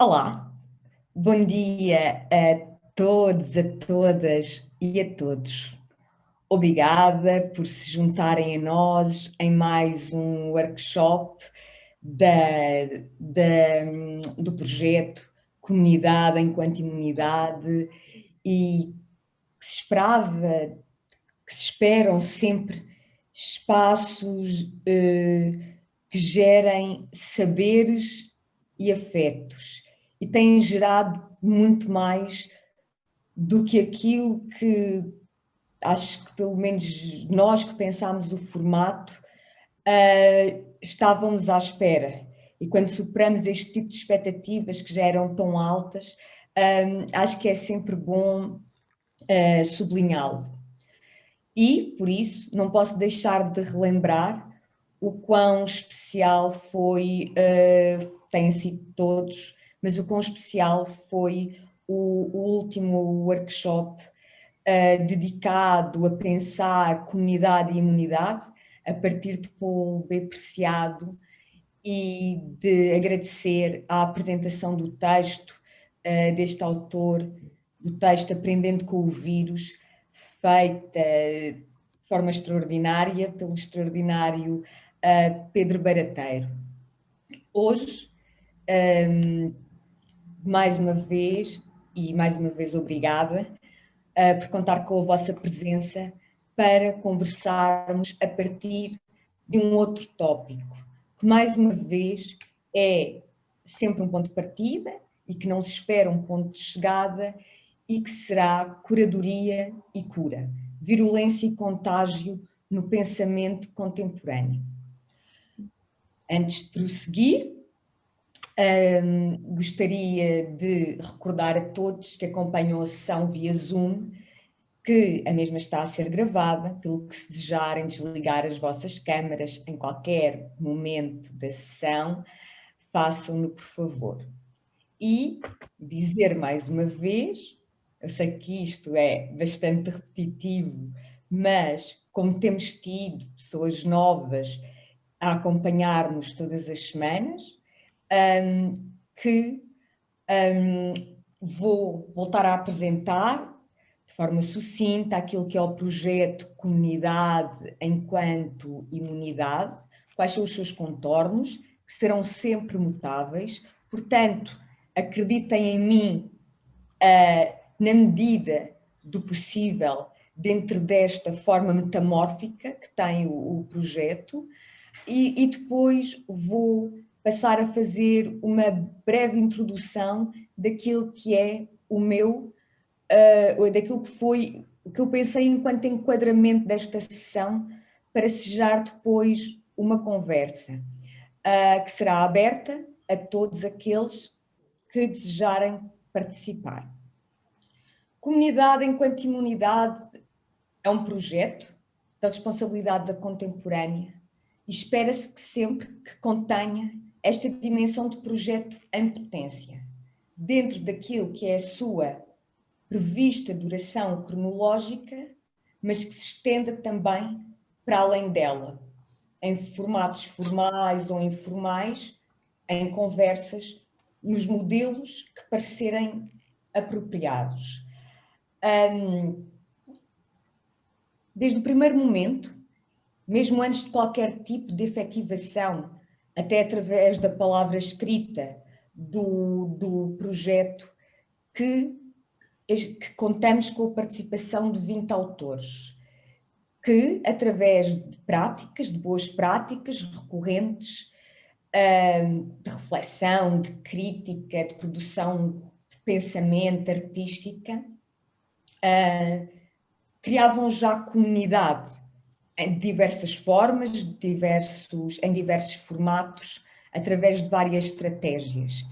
Olá, bom dia a todos, a todas e a todos. Obrigada por se juntarem a nós em mais um workshop do projeto Comunidade enquanto Imunidade e que se esperava, que se esperam sempre espaços que gerem saberes e afetos e têm gerado muito mais do que aquilo que acho que pelo menos nós que pensámos o formato estávamos à espera. E quando superamos este tipo de expectativas que já eram tão altas, acho que é sempre bom sublinhá-lo. E, por isso, não posso deixar de relembrar o quão especial foi, têm sido todos, mas o quão especial foi o último workshop dedicado a pensar comunidade e imunidade, a partir de Paulo B. Preciado, e de agradecer a apresentação do texto deste autor, do texto Aprendendo com o Vírus, feita de forma extraordinária pelo extraordinário Pedro Barateiro. Hoje, mais uma vez obrigada por contar com a vossa presença para conversarmos a partir de um outro tópico, que mais uma vez é sempre um ponto de partida e que não se espera um ponto de chegada e que será curadoria e cura, virulência e contágio no pensamento contemporâneo. Antes de prosseguir, gostaria de recordar a todos que acompanham a sessão via Zoom que a mesma está a ser gravada, pelo que se desejarem desligar as vossas câmaras em qualquer momento da sessão, façam-no por favor. E dizer mais uma vez, eu sei que isto é bastante repetitivo, mas como temos tido pessoas novas a acompanhar-nos todas as semanas, que vou voltar a apresentar de forma sucinta aquilo que é o projeto Comunidade enquanto Imunidade, quais são os seus contornos, que serão sempre mutáveis, portanto, acreditem em mim na medida do possível dentro desta forma metamórfica que tem o projeto e depois vou passar a fazer uma breve introdução daquilo que é o meu, daquilo que foi, o que eu pensei enquanto enquadramento desta sessão para sejar depois uma conversa que será aberta a todos aqueles que desejarem participar. Comunidade enquanto Imunidade é um projeto da responsabilidade da contemporânea e espera-se que sempre que contenha esta dimensão de projeto em potência, dentro daquilo que é a sua prevista duração cronológica, mas que se estenda também para além dela, em formatos formais ou informais, em conversas, nos modelos que parecerem apropriados. Desde o primeiro momento, mesmo antes de qualquer tipo de efetivação, até através da palavra escrita do projeto, que contamos com a participação de 20 autores, que através de práticas, de boas práticas recorrentes, de reflexão, de crítica, de produção de pensamento artística, criavam já comunidade em diversas formas, em diversos formatos, através de várias estratégias.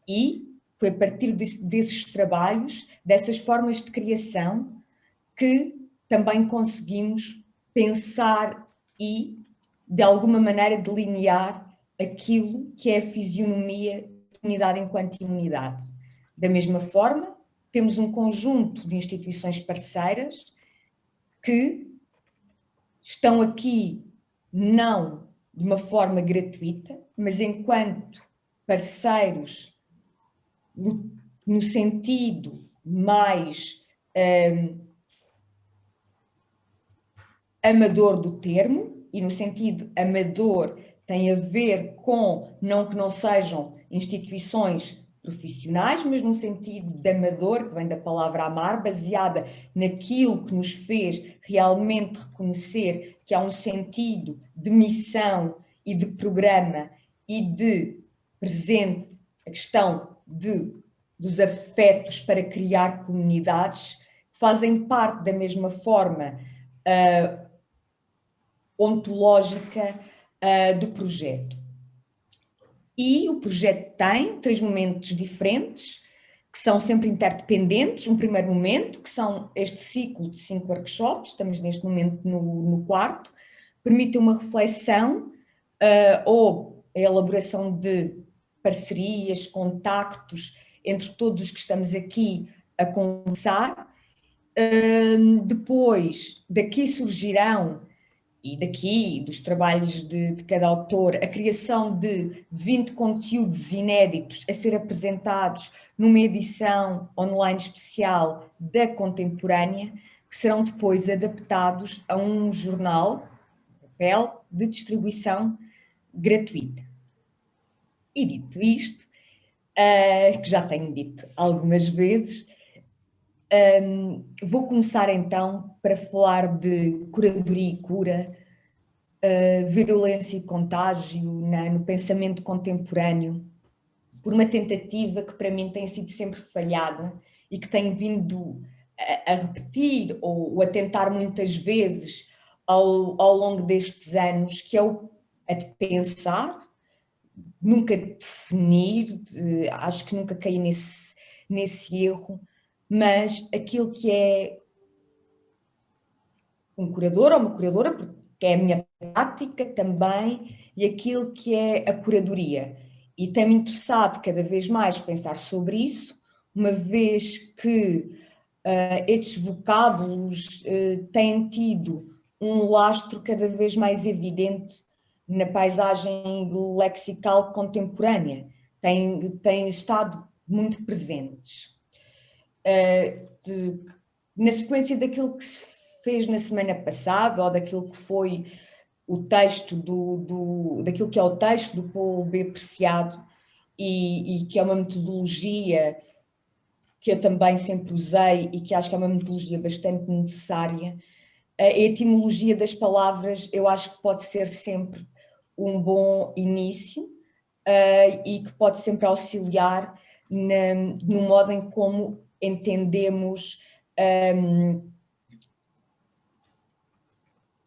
E foi a partir desses trabalhos, dessas formas de criação, que também conseguimos pensar e, de alguma maneira, delinear aquilo que é a fisionomia de unidade enquanto imunidade. Da mesma forma, temos um conjunto de instituições parceiras que estão aqui não de uma forma gratuita, mas enquanto parceiros no sentido mais amador do termo, e no sentido amador tem a ver com, não que não sejam instituições profissionais, mas no sentido de amador, que vem da palavra amar, baseada naquilo que nos fez realmente reconhecer que há um sentido de missão e de programa e de presente, a questão dos afetos para criar comunidades que fazem parte da mesma forma ontológica do projeto. E o projeto tem 3 momentos diferentes, que são sempre interdependentes. Um primeiro momento, que são este ciclo de 5 workshops, estamos neste momento no 4º, permite uma reflexão ou a elaboração de parcerias, contactos entre todos os que estamos aqui a conversar. Depois, daqui surgirão, e daqui, dos trabalhos de cada autor, a criação de 20 conteúdos inéditos a ser apresentados numa edição online especial da Contemporânea, que serão depois adaptados a um jornal, papel, de distribuição gratuita. E dito isto, que já tenho dito algumas vezes, vou começar então para falar de curadoria e cura, virulência e contágio no pensamento contemporâneo, por uma tentativa que para mim tem sido sempre falhada e que tenho vindo a repetir ou a tentar muitas vezes ao longo destes anos, que é a de pensar, nunca definir, acho que nunca caí nesse erro, mas aquilo que é um curador ou uma curadora, porque é a minha prática também, e aquilo que é a curadoria. E tem-me interessado cada vez mais pensar sobre isso, uma vez que estes vocábulos têm tido um lastro cada vez mais evidente na paisagem lexical contemporânea, têm estado muito presentes. Na sequência daquilo que se fez na semana passada, ou daquilo que foi o texto daquilo que é o texto do Paulo B. Preciado, e que é uma metodologia que eu também sempre usei e que acho que é uma metodologia bastante necessária. A etimologia das palavras eu acho que pode ser sempre um bom início e que pode sempre auxiliar no modo em como entendemos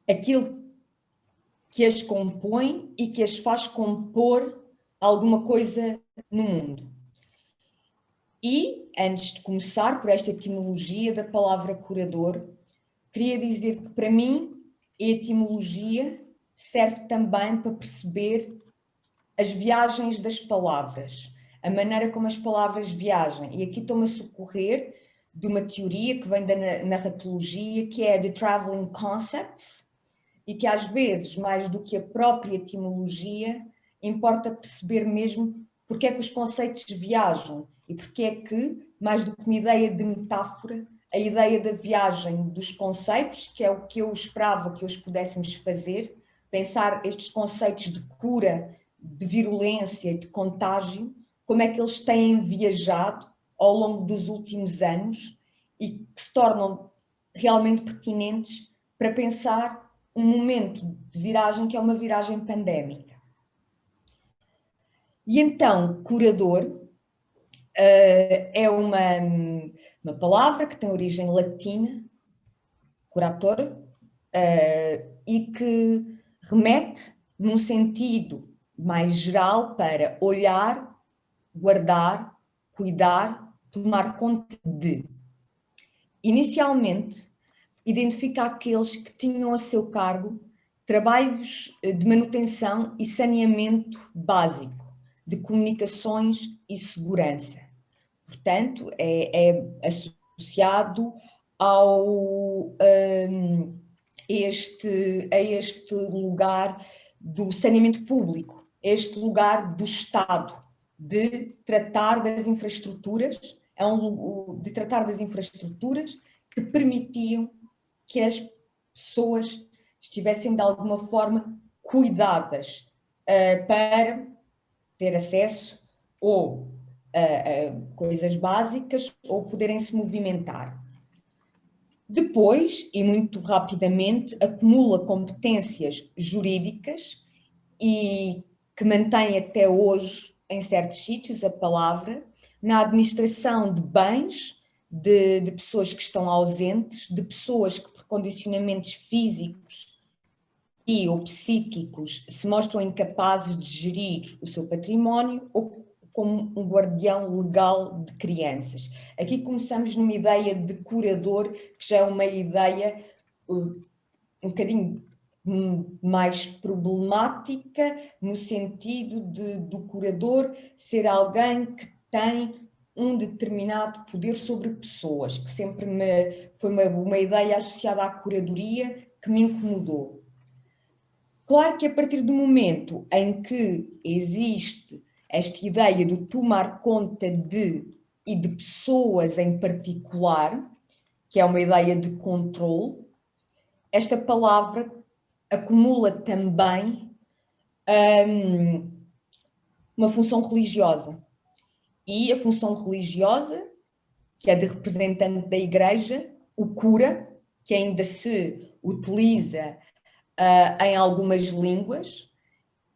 aquilo que as compõe e que as faz compor alguma coisa no mundo. E, antes de começar por esta etimologia da palavra curador, queria dizer que, para mim, a etimologia serve também para perceber as viagens das palavras, a maneira como as palavras viajam. E aqui estou-me a socorrer de uma teoria que vem da narratologia, que é The Traveling Concepts, e que às vezes, mais do que a própria etimologia, importa perceber mesmo porque é que os conceitos viajam e porque é que, mais do que uma ideia de metáfora, a ideia da viagem dos conceitos, que é o que eu esperava que hoje pudéssemos fazer, pensar estes conceitos de cura, de virulência, de contágio, como é que eles têm viajado ao longo dos últimos anos e que se tornam realmente pertinentes para pensar um momento de viragem que é uma viragem pandémica. E então, curador é uma palavra que tem origem latina, curator, e que remete num sentido mais geral para olhar, guardar, cuidar, tomar conta de. Inicialmente, identifica aqueles que tinham a seu cargo trabalhos de manutenção e saneamento básico, de comunicações e segurança. Portanto, é associado a este lugar do saneamento público, este lugar do Estado, de tratar das infraestruturas, de tratar das infraestruturas que permitiam que as pessoas estivessem de alguma forma cuidadas para ter acesso ou a coisas básicas ou poderem se movimentar. Depois, e muito rapidamente, acumula competências jurídicas e que mantém até hoje, em certos sítios, a palavra, na administração de bens de pessoas que estão ausentes, de pessoas que, por condicionamentos físicos e ou psíquicos, se mostram incapazes de gerir o seu património, ou como um guardião legal de crianças. Aqui começamos numa ideia de curador, que já é uma ideia um bocadinho mais problemática, no sentido do curador ser alguém que tem um determinado poder sobre pessoas, que sempre foi uma ideia associada à curadoria que me incomodou. Claro que a partir do momento em que existe esta ideia de tomar conta de e de pessoas em particular, que é uma ideia de controle, esta palavra acumula também uma função religiosa. E a função religiosa, que é de representante da Igreja, o cura, que ainda se utiliza em algumas línguas,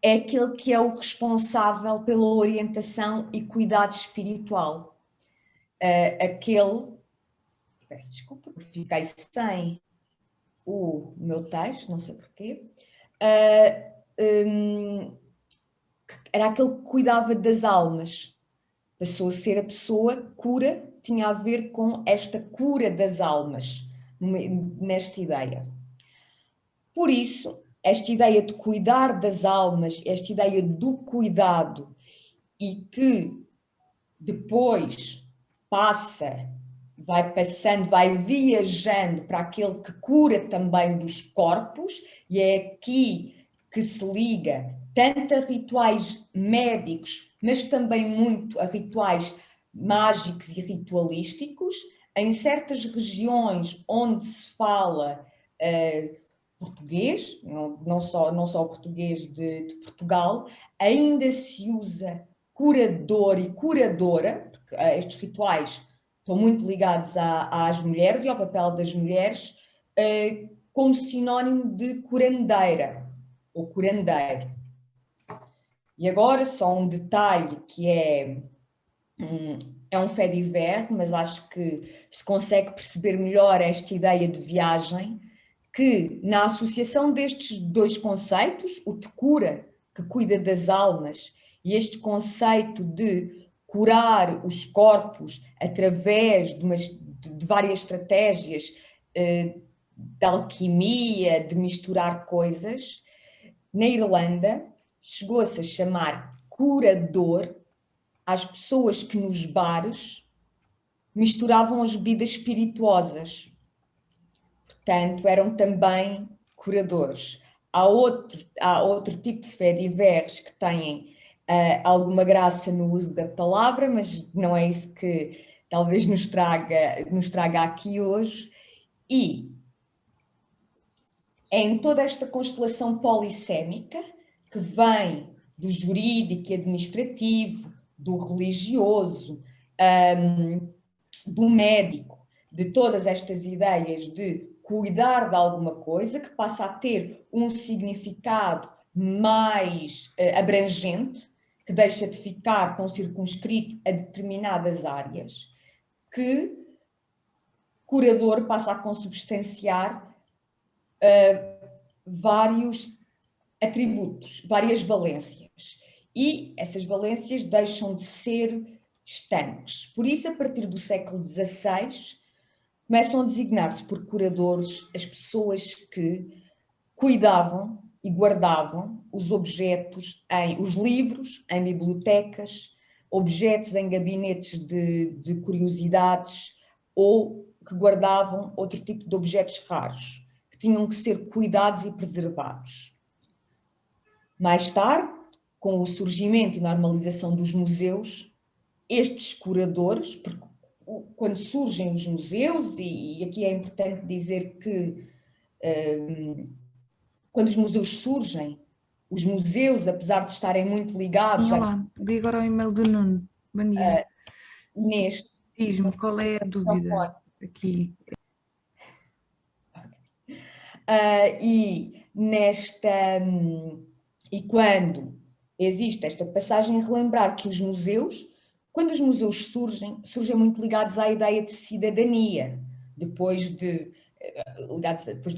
é aquele que é o responsável pela orientação e cuidado espiritual. Peço desculpa, fiquei sem o meu texto, não sei porquê. Era aquele que cuidava das almas. Passou a ser a pessoa cura, tinha a ver com esta cura das almas, nesta ideia. Por isso, esta ideia de cuidar das almas, esta ideia do cuidado e que depois vai passando, vai viajando para aquele que cura também dos corpos, e é aqui que se liga tanto a rituais médicos, mas também muito a rituais mágicos e ritualísticos. Em certas regiões onde se fala português, não só o português de Portugal, ainda se usa curador e curadora, porque estes rituais estão muito ligados às mulheres e ao papel das mulheres, como sinónimo de curandeira ou curandeiro. E agora só um detalhe que é um fait divers, mas acho que se consegue perceber melhor esta ideia de viagem, que na associação destes dois conceitos, o de cura, que cuida das almas, e este conceito de curar os corpos através de várias estratégias de alquimia, de misturar coisas, na Irlanda chegou-se a chamar curador às pessoas que nos bares misturavam as bebidas espirituosas. Portanto, eram também curadores. Há outro tipo de faits divers que têm alguma graça no uso da palavra, mas não é isso que talvez nos traga aqui hoje. E é em toda esta constelação polissémica que vem do jurídico e administrativo, do religioso, do médico, de todas estas ideias de cuidar de alguma coisa, que passa a ter um significado mais abrangente, que deixa de ficar tão circunscrito a determinadas áreas, que curador passa a consubstanciar vários atributos, várias valências. E essas valências deixam de ser estanques. Por isso, a partir do século XVI, começam a designar-se por curadores as pessoas que cuidavam e guardavam os objetos os livros em bibliotecas, objetos em gabinetes de curiosidades, ou que guardavam outro tipo de objetos raros, que tinham que ser cuidados e preservados. Mais tarde, com o surgimento e normalização dos museus, estes curadores, porque quando surgem os museus, e aqui é importante dizer que quando os museus surgem, os museus, apesar de estarem muito ligados... Olá, vi agora o e-mail do Nuno. Bom dia. Inês, Diz-me, qual é a dúvida aqui? E quando existe esta passagem, relembrar que os museus, quando os museus surgem muito ligados à ideia de cidadania, depois da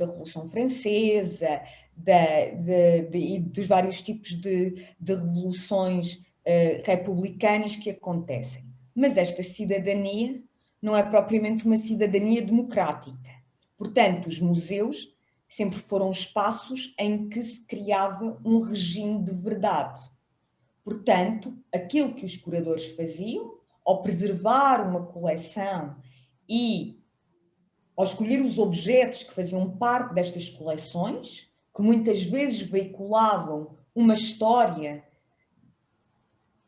Revolução Francesa, e dos vários tipos de revoluções republicanas que acontecem. Mas esta cidadania não é propriamente uma cidadania democrática. Portanto, os museus sempre foram espaços em que se criava um regime de verdade. Portanto, aquilo que os curadores faziam, ao preservar uma coleção e ao escolher os objetos que faziam parte destas coleções, que muitas vezes veiculavam uma história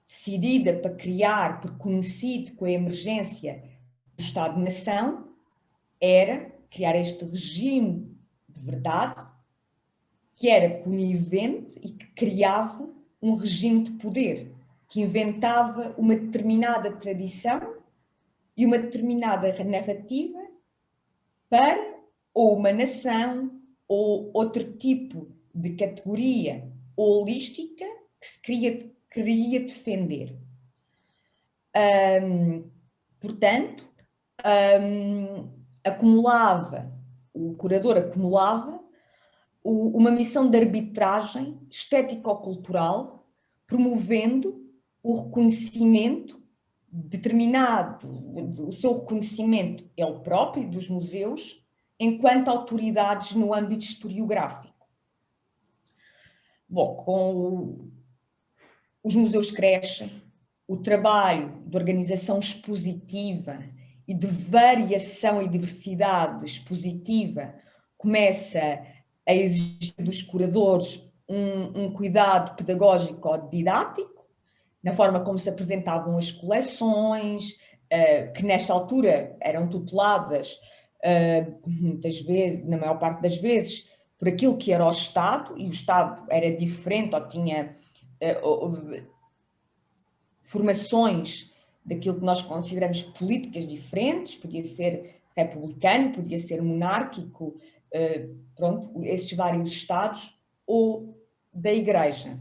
decidida para criar, porque coincide com a emergência do Estado-nação, era criar este regime de verdade, que era conivente e que criava um regime de poder, que inventava uma determinada tradição e uma determinada narrativa para ou uma nação ou outro tipo de categoria holística que se queria defender. Portanto, o curador acumulava uma missão de arbitragem estético-cultural, promovendo o reconhecimento determinado, o seu reconhecimento, ele próprio, dos museus, enquanto autoridades no âmbito historiográfico. Bom, os museus crescem, o trabalho de organização expositiva e de variação e diversidade expositiva começa a exigir dos curadores um cuidado pedagógico ou didático, na forma como se apresentavam as coleções, que nesta altura eram tuteladas, muitas vezes, na maior parte das vezes, por aquilo que era o Estado, e o Estado era diferente ou tinha formações daquilo que nós consideramos políticas diferentes, podia ser republicano, podia ser monárquico, pronto, esses vários Estados, ou da Igreja.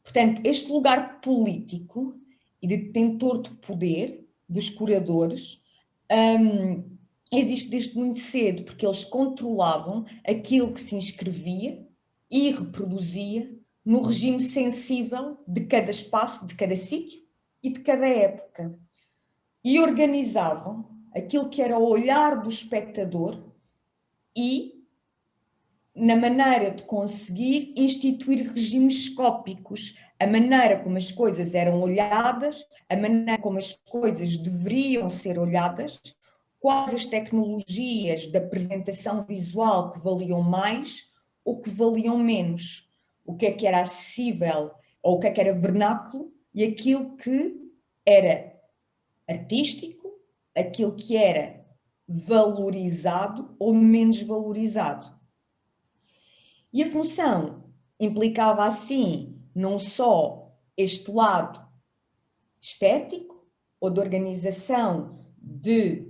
Portanto, este lugar político e de detentor de poder dos curadores existe desde muito cedo, porque eles controlavam aquilo que se inscrevia e reproduzia no regime sensível de cada espaço, de cada sítio e de cada época. E organizavam aquilo que era o olhar do espectador e na maneira de conseguir instituir regimes escópicos, a maneira como as coisas eram olhadas, a maneira como as coisas deveriam ser olhadas, quais as tecnologias de apresentação visual que valiam mais ou que valiam menos, o que é que era acessível ou o que é que era vernáculo e aquilo que era artístico, aquilo que era valorizado ou menos valorizado. E a função implicava, assim, não só este lado estético ou de organização de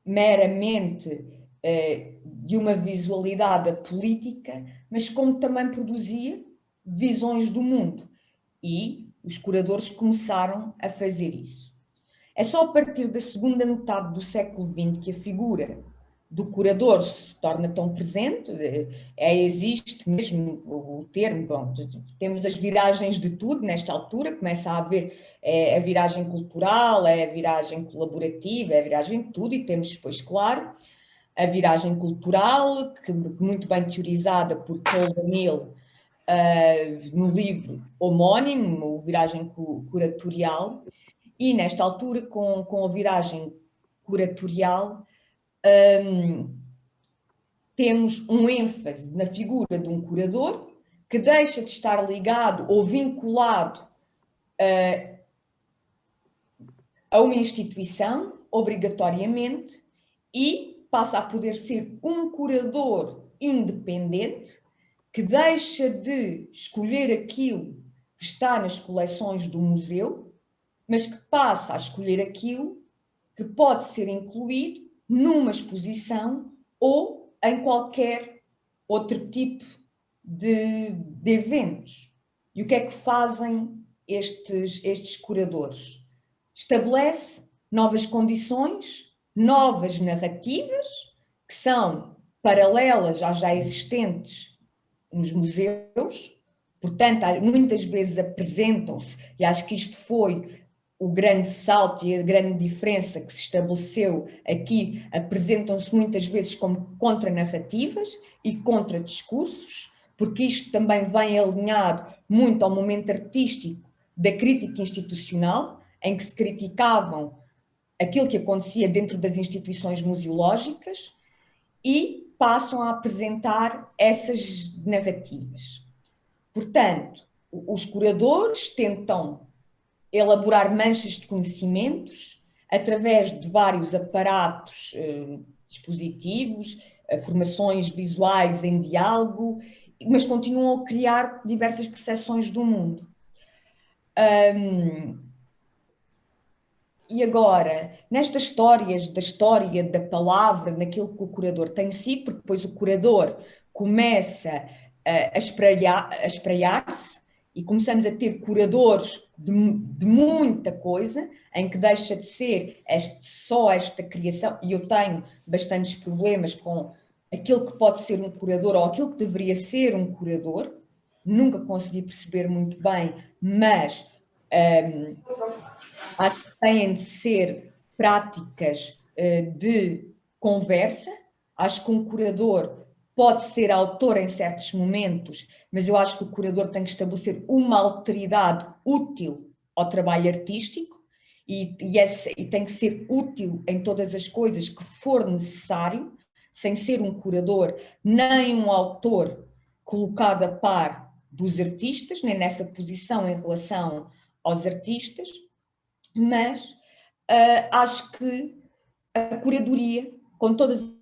meramente de uma visualidade política, mas como também produzia visões do mundo. E os curadores começaram a fazer isso. É só a partir da segunda metade do século XX que a figura do curador se torna tão presente, existe mesmo o termo, bom, temos as viragens de tudo nesta altura, começa a haver a viragem cultural, a viragem colaborativa, a viragem de tudo, e temos depois, claro, a viragem cultural, que muito bem teorizada por Paul O'Neill no livro homónimo, Viragem Curatorial, e nesta altura, com a viragem curatorial, temos um ênfase na figura de um curador que deixa de estar ligado ou vinculado a uma instituição, obrigatoriamente, e passa a poder ser um curador independente, que deixa de escolher aquilo que está nas coleções do museu, mas que passa a escolher aquilo que pode ser incluído numa exposição ou em qualquer outro tipo de eventos. E o que é que fazem estes curadores? Estabelece novas condições, novas narrativas, que são paralelas às já existentes nos museus, portanto, muitas vezes apresentam-se, e acho que isto foi o grande salto e a grande diferença que se estabeleceu aqui, apresentam-se muitas vezes como contranarrativas e contradiscursos, porque isto também vem alinhado muito ao momento artístico da crítica institucional, em que se criticavam aquilo que acontecia dentro das instituições museológicas e passam a apresentar essas narrativas. Portanto, os curadores tentam elaborar manchas de conhecimentos através de vários aparatos dispositivos, formações visuais em diálogo, mas continuam a criar diversas percepções do mundo. E agora, nestas histórias, da história da palavra, naquilo que o curador tem sido, porque depois o curador começa a espraiar-se e começamos a ter curadores de muita coisa, em que deixa de ser só esta criação, e eu tenho bastantes problemas com aquilo que pode ser um curador ou aquilo que deveria ser um curador, nunca consegui perceber muito bem, mas acho que têm de ser práticas de conversa. Acho que um curador pode ser autor em certos momentos, mas eu acho que o curador tem que estabelecer uma alteridade útil ao trabalho artístico e tem que ser útil em todas as coisas que for necessário, sem ser um curador nem um autor colocado a par dos artistas, nem nessa posição em relação aos artistas, mas acho que a curadoria, com todas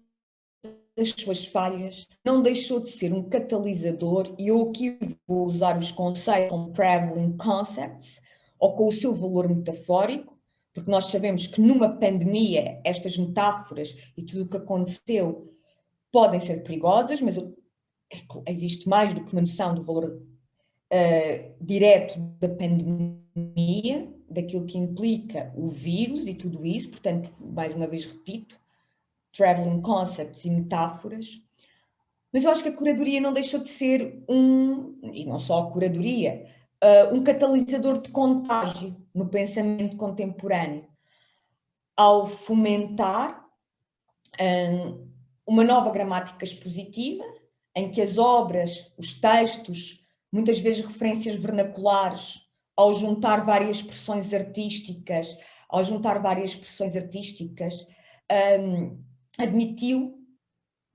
as suas falhas, não deixou de ser um catalisador, e eu aqui vou usar os conceitos como traveling concepts, ou com o seu valor metafórico, porque nós sabemos que numa pandemia estas metáforas e tudo o que aconteceu podem ser perigosas, mas existe mais do que uma noção do valor direto da pandemia, daquilo que implica o vírus e tudo isso. Portanto, mais uma vez repito, traveling concepts e metáforas. Mas eu acho que a curadoria não deixou de ser e não só a curadoria, um catalisador de contágio no pensamento contemporâneo, ao fomentar uma nova gramática expositiva, em que as obras, os textos, muitas vezes referências vernaculares, ao juntar várias expressões artísticas, admitiu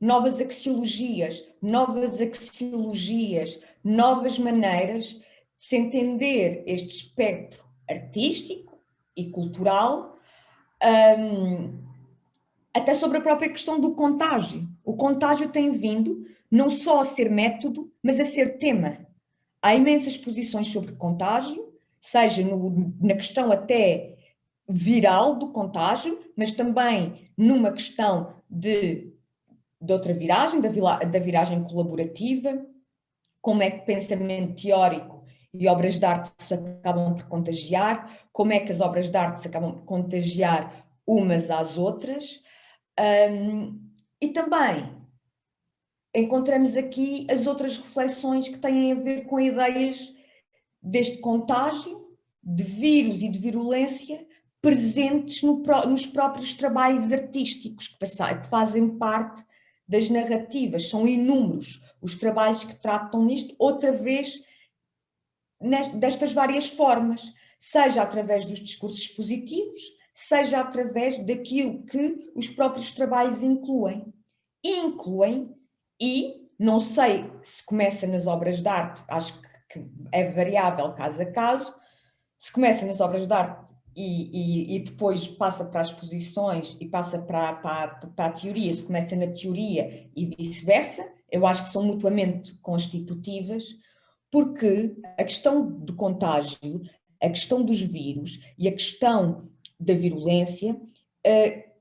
novas axiologias, novas maneiras de se entender este espectro artístico e cultural, até sobre a própria questão do contágio. O contágio tem vindo não só a ser método, mas a ser tema. Há imensas posições sobre contágio, seja na questão até viral do contágio, mas também numa questão de outra viragem, da viragem colaborativa, como é que pensamento teórico e obras de arte se acabam por contagiar, como é que as obras de arte se acabam por contagiar umas às outras. E também encontramos aqui as outras reflexões que têm a ver com ideias deste contágio, de vírus e de virulência presentes nos próprios trabalhos artísticos que fazem parte das narrativas. São inúmeros os trabalhos que tratam nisto, outra vez destas várias formas, seja através dos discursos positivos, seja através daquilo que os próprios trabalhos incluem. E Não sei se começa nas obras de arte, acho que é variável caso a caso, se começa nas obras de arte e depois passa para as exposições e passa para a teoria, se começa na teoria e vice-versa, eu acho que são mutuamente constitutivas, porque a questão do contágio, a questão dos vírus e a questão da virulência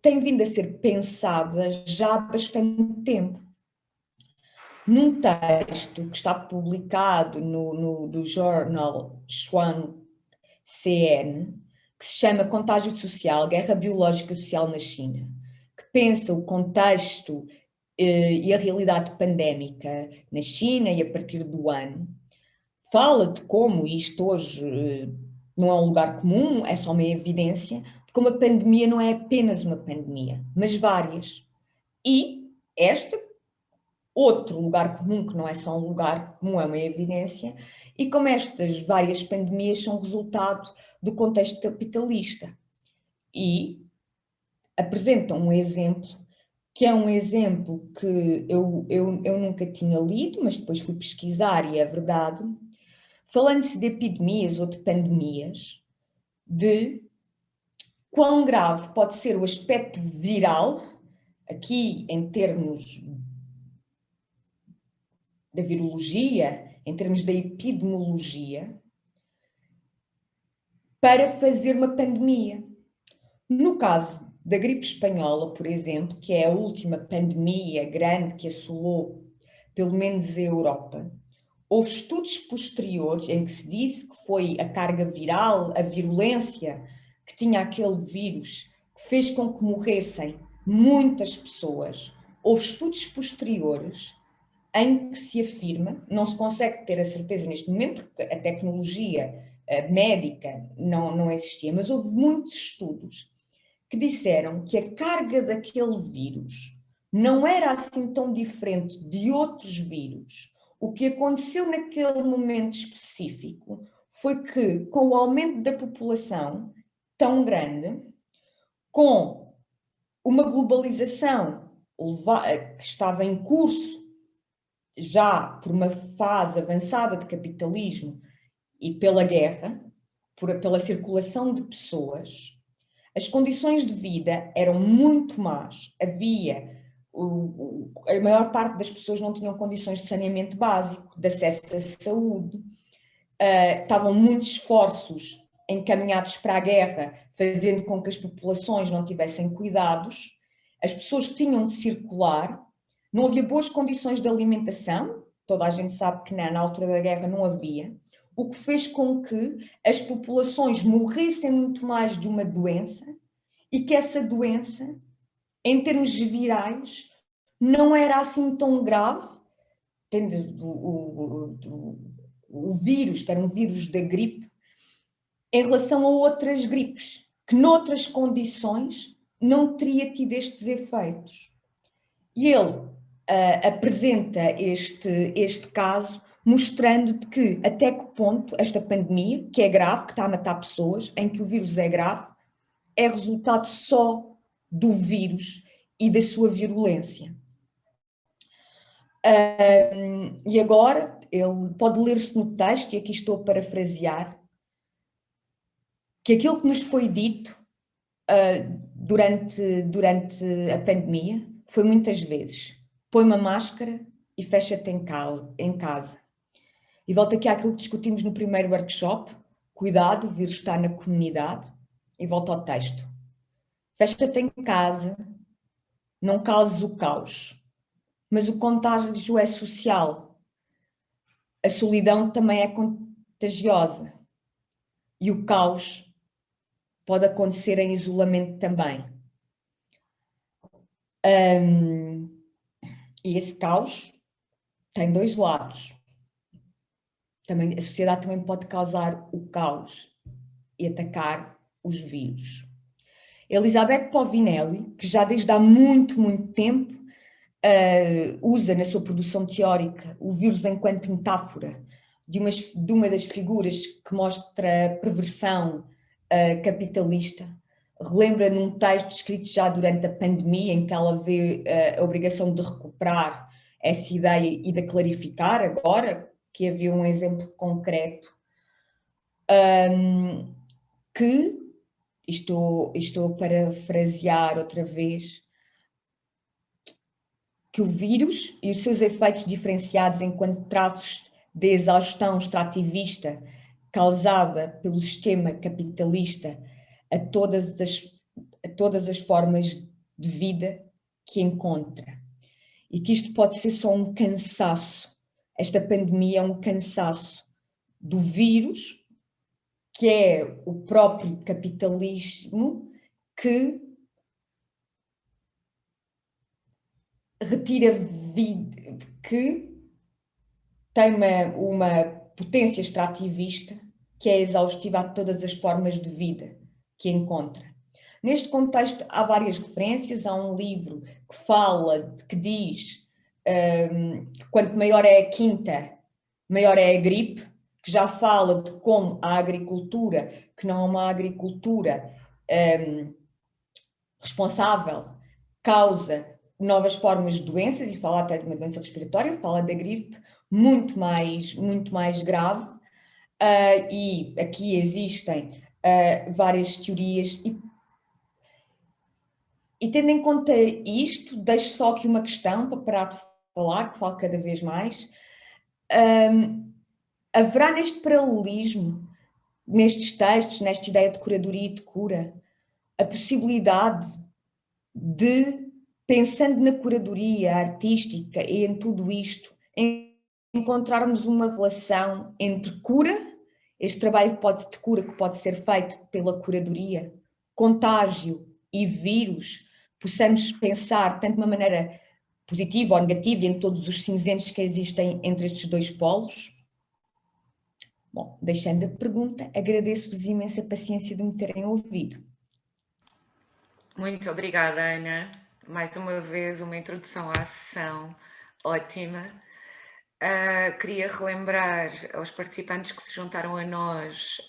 tem vindo a ser pensada já há bastante tempo. Num texto que está publicado no jornal Xuan CN, que se chama Contágio Social, Guerra Biológica Social na China, que pensa o contexto e a realidade pandémica na China e a partir do ano, fala de como isto hoje não é um lugar comum, é só uma evidência, de como a pandemia não é apenas uma pandemia, mas várias. E outro lugar comum, que não é só um lugar comum, é uma evidência, e como estas várias pandemias são resultado do contexto capitalista. E apresentam um exemplo, que é um exemplo que eu nunca tinha lido, mas depois fui pesquisar e é verdade, falando-se de epidemias ou de pandemias, de quão grave pode ser o aspecto viral, aqui em termos da virologia, em termos da epidemiologia, para fazer uma pandemia. No caso da gripe espanhola, por exemplo, que é a última pandemia grande que assolou pelo menos a Europa, houve estudos posteriores em que se disse que foi a carga viral, a virulência que tinha aquele vírus, que fez com que morressem muitas pessoas. Houve estudos posteriores em que se afirma, não se consegue ter a certeza neste momento, porque a tecnologia médica não existia, mas houve muitos estudos que disseram que a carga daquele vírus não era assim tão diferente de outros vírus. O que aconteceu naquele momento específico foi que, com o aumento da população tão grande, com uma globalização que estava em curso já por uma fase avançada de capitalismo e pela guerra, pela circulação de pessoas, as condições de vida eram muito más. A maior parte das pessoas não tinham condições de saneamento básico, de acesso à saúde, estavam muitos esforços encaminhados para a guerra, fazendo com que as populações não tivessem cuidados, as pessoas tinham de circular, não havia boas condições de alimentação, toda a gente sabe que na altura da guerra não havia, o que fez com que as populações morressem muito mais de uma doença e que essa doença, em termos virais, não era assim tão grave, tendo o vírus, que era um vírus da gripe, em relação a outras gripes, que noutras condições não teria tido estes efeitos. E ele apresenta este caso mostrando que até que ponto esta pandemia, que é grave, que está a matar pessoas, em que o vírus é grave, é resultado só do vírus e da sua virulência. E agora, ele pode ler-se no texto, e aqui estou a parafrasear, que aquilo que nos foi dito durante a pandemia foi muitas vezes: põe uma máscara e fecha-te em casa. E volto aqui àquilo que discutimos no primeiro workshop: cuidado, o vírus está na comunidade. E volto ao texto: fecha-te em casa, não causes o caos, mas o contágio é social. A solidão também é contagiosa. E o caos pode acontecer em isolamento também. E esse caos tem dois lados. Também, a sociedade também pode causar o caos e atacar os vírus. Elizabeth Povinelli, que já desde há muito, muito tempo usa na sua produção teórica o vírus enquanto metáfora de uma das figuras que mostra a perversão capitalista, relembra num texto escrito já durante a pandemia, em que ela vê a obrigação de recuperar essa ideia e de clarificar agora que havia um exemplo concreto que, estou a parafrasear outra vez, que o vírus e os seus efeitos diferenciados enquanto traços de exaustão extrativista causada pelo sistema capitalista a todas as formas de vida que encontra. E que isto pode ser só um cansaço. Esta pandemia é um cansaço do vírus, que é o próprio capitalismo, que retira vida, que tem uma potência extrativista que é exaustiva a todas as formas de vida que encontra. Neste contexto há várias referências, há um livro que fala, que diz que quanto maior é a quinta, maior é a gripe, que já fala de como a agricultura, que não é uma agricultura responsável, causa novas formas de doenças, e fala até de uma doença respiratória, fala da gripe, muito mais grave, e aqui existem várias teorias, e tendo em conta isto, deixo só aqui uma questão para parar de falar, que falo cada vez mais. Haverá neste paralelismo, nestes textos, nesta ideia de curadoria e de cura, a possibilidade de, pensando na curadoria artística e em tudo isto, encontrarmos uma relação entre cura, este trabalho de cura que pode ser feito pela curadoria, contágio e vírus, possamos pensar tanto de uma maneira positiva ou negativa, em todos os cinzentos que existem entre estes dois polos? Bom, deixando a pergunta, agradeço-vos imensa paciência de me terem ouvido. Muito obrigada, Ana. Mais uma vez, uma introdução à sessão ótima. Queria relembrar aos participantes que se juntaram a nós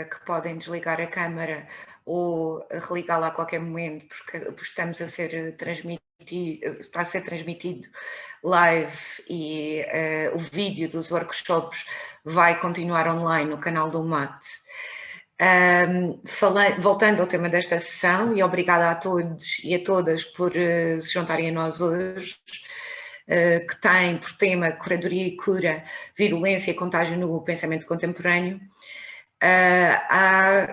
que podem desligar a câmara ou religá-la a qualquer momento, porque estamos a ser está a ser transmitido live e o vídeo dos workshops vai continuar online no canal do MAT. Voltando ao tema desta sessão, e obrigada a todos e a todas por se juntarem a nós hoje, que tem por tema Curadoria e Cura, Virulência e Contágio no Pensamento Contemporâneo, a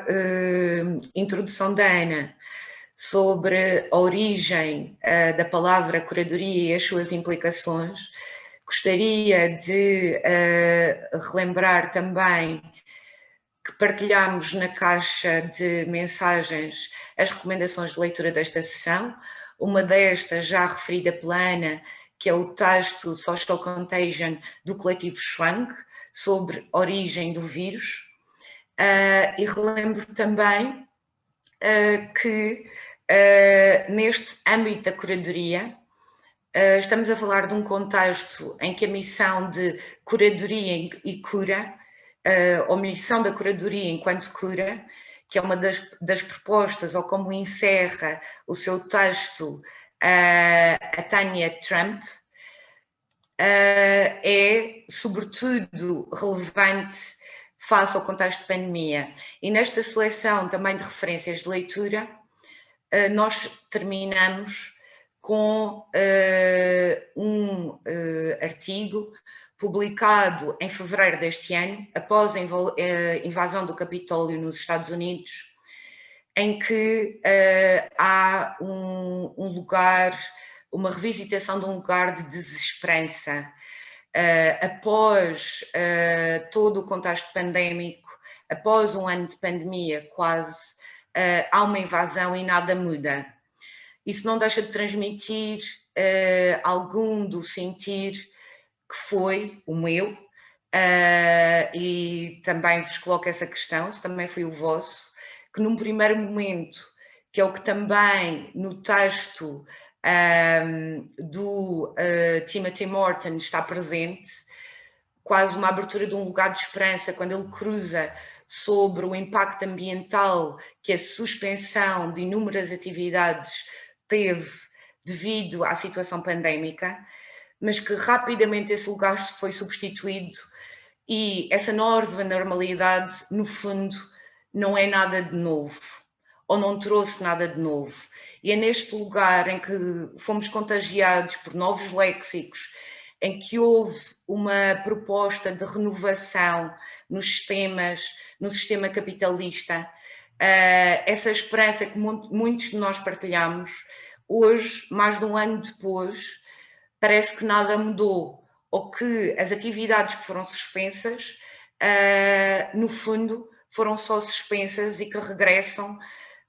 introdução da Ana sobre a origem da palavra curadoria e as suas implicações. Gostaria de relembrar também que partilhámos na caixa de mensagens as recomendações de leitura desta sessão, uma destas já referida pela Ana, que é o texto Social Contagion do coletivo Schwang, sobre a origem do vírus, e relembro também que neste âmbito da curadoria, estamos a falar de um contexto em que a missão de curadoria e cura, a missão da curadoria enquanto cura, que é uma das propostas, ou como encerra o seu texto a Tanya Trump, é sobretudo relevante face ao contexto de pandemia. E nesta seleção também de referências de leitura, nós terminamos com um artigo publicado em fevereiro deste ano, após a invasão do Capitólio nos Estados Unidos, em que há um lugar, uma revisitação de um lugar de desesperança. Após todo o contexto pandémico, após um ano de pandemia quase, há uma invasão e nada muda. Isso não deixa de transmitir algum do sentir que foi o meu, e também vos coloco essa questão, se também foi o vosso, que num primeiro momento, que é o que também no texto do Timothy Morton está presente, quase uma abertura de um lugar de esperança, quando ele cruza sobre o impacto ambiental que a suspensão de inúmeras atividades teve devido à situação pandémica, mas que rapidamente esse lugar foi substituído e essa nova normalidade, no fundo, não é nada de novo, ou não trouxe nada de novo. E é neste lugar em que fomos contagiados por novos léxicos, em que houve uma proposta de renovação nos sistemas, no sistema capitalista, essa esperança que muitos de nós partilhamos, hoje, mais de um ano depois, parece que nada mudou, ou que as atividades que foram suspensas, no fundo, foram só suspensas e que regressam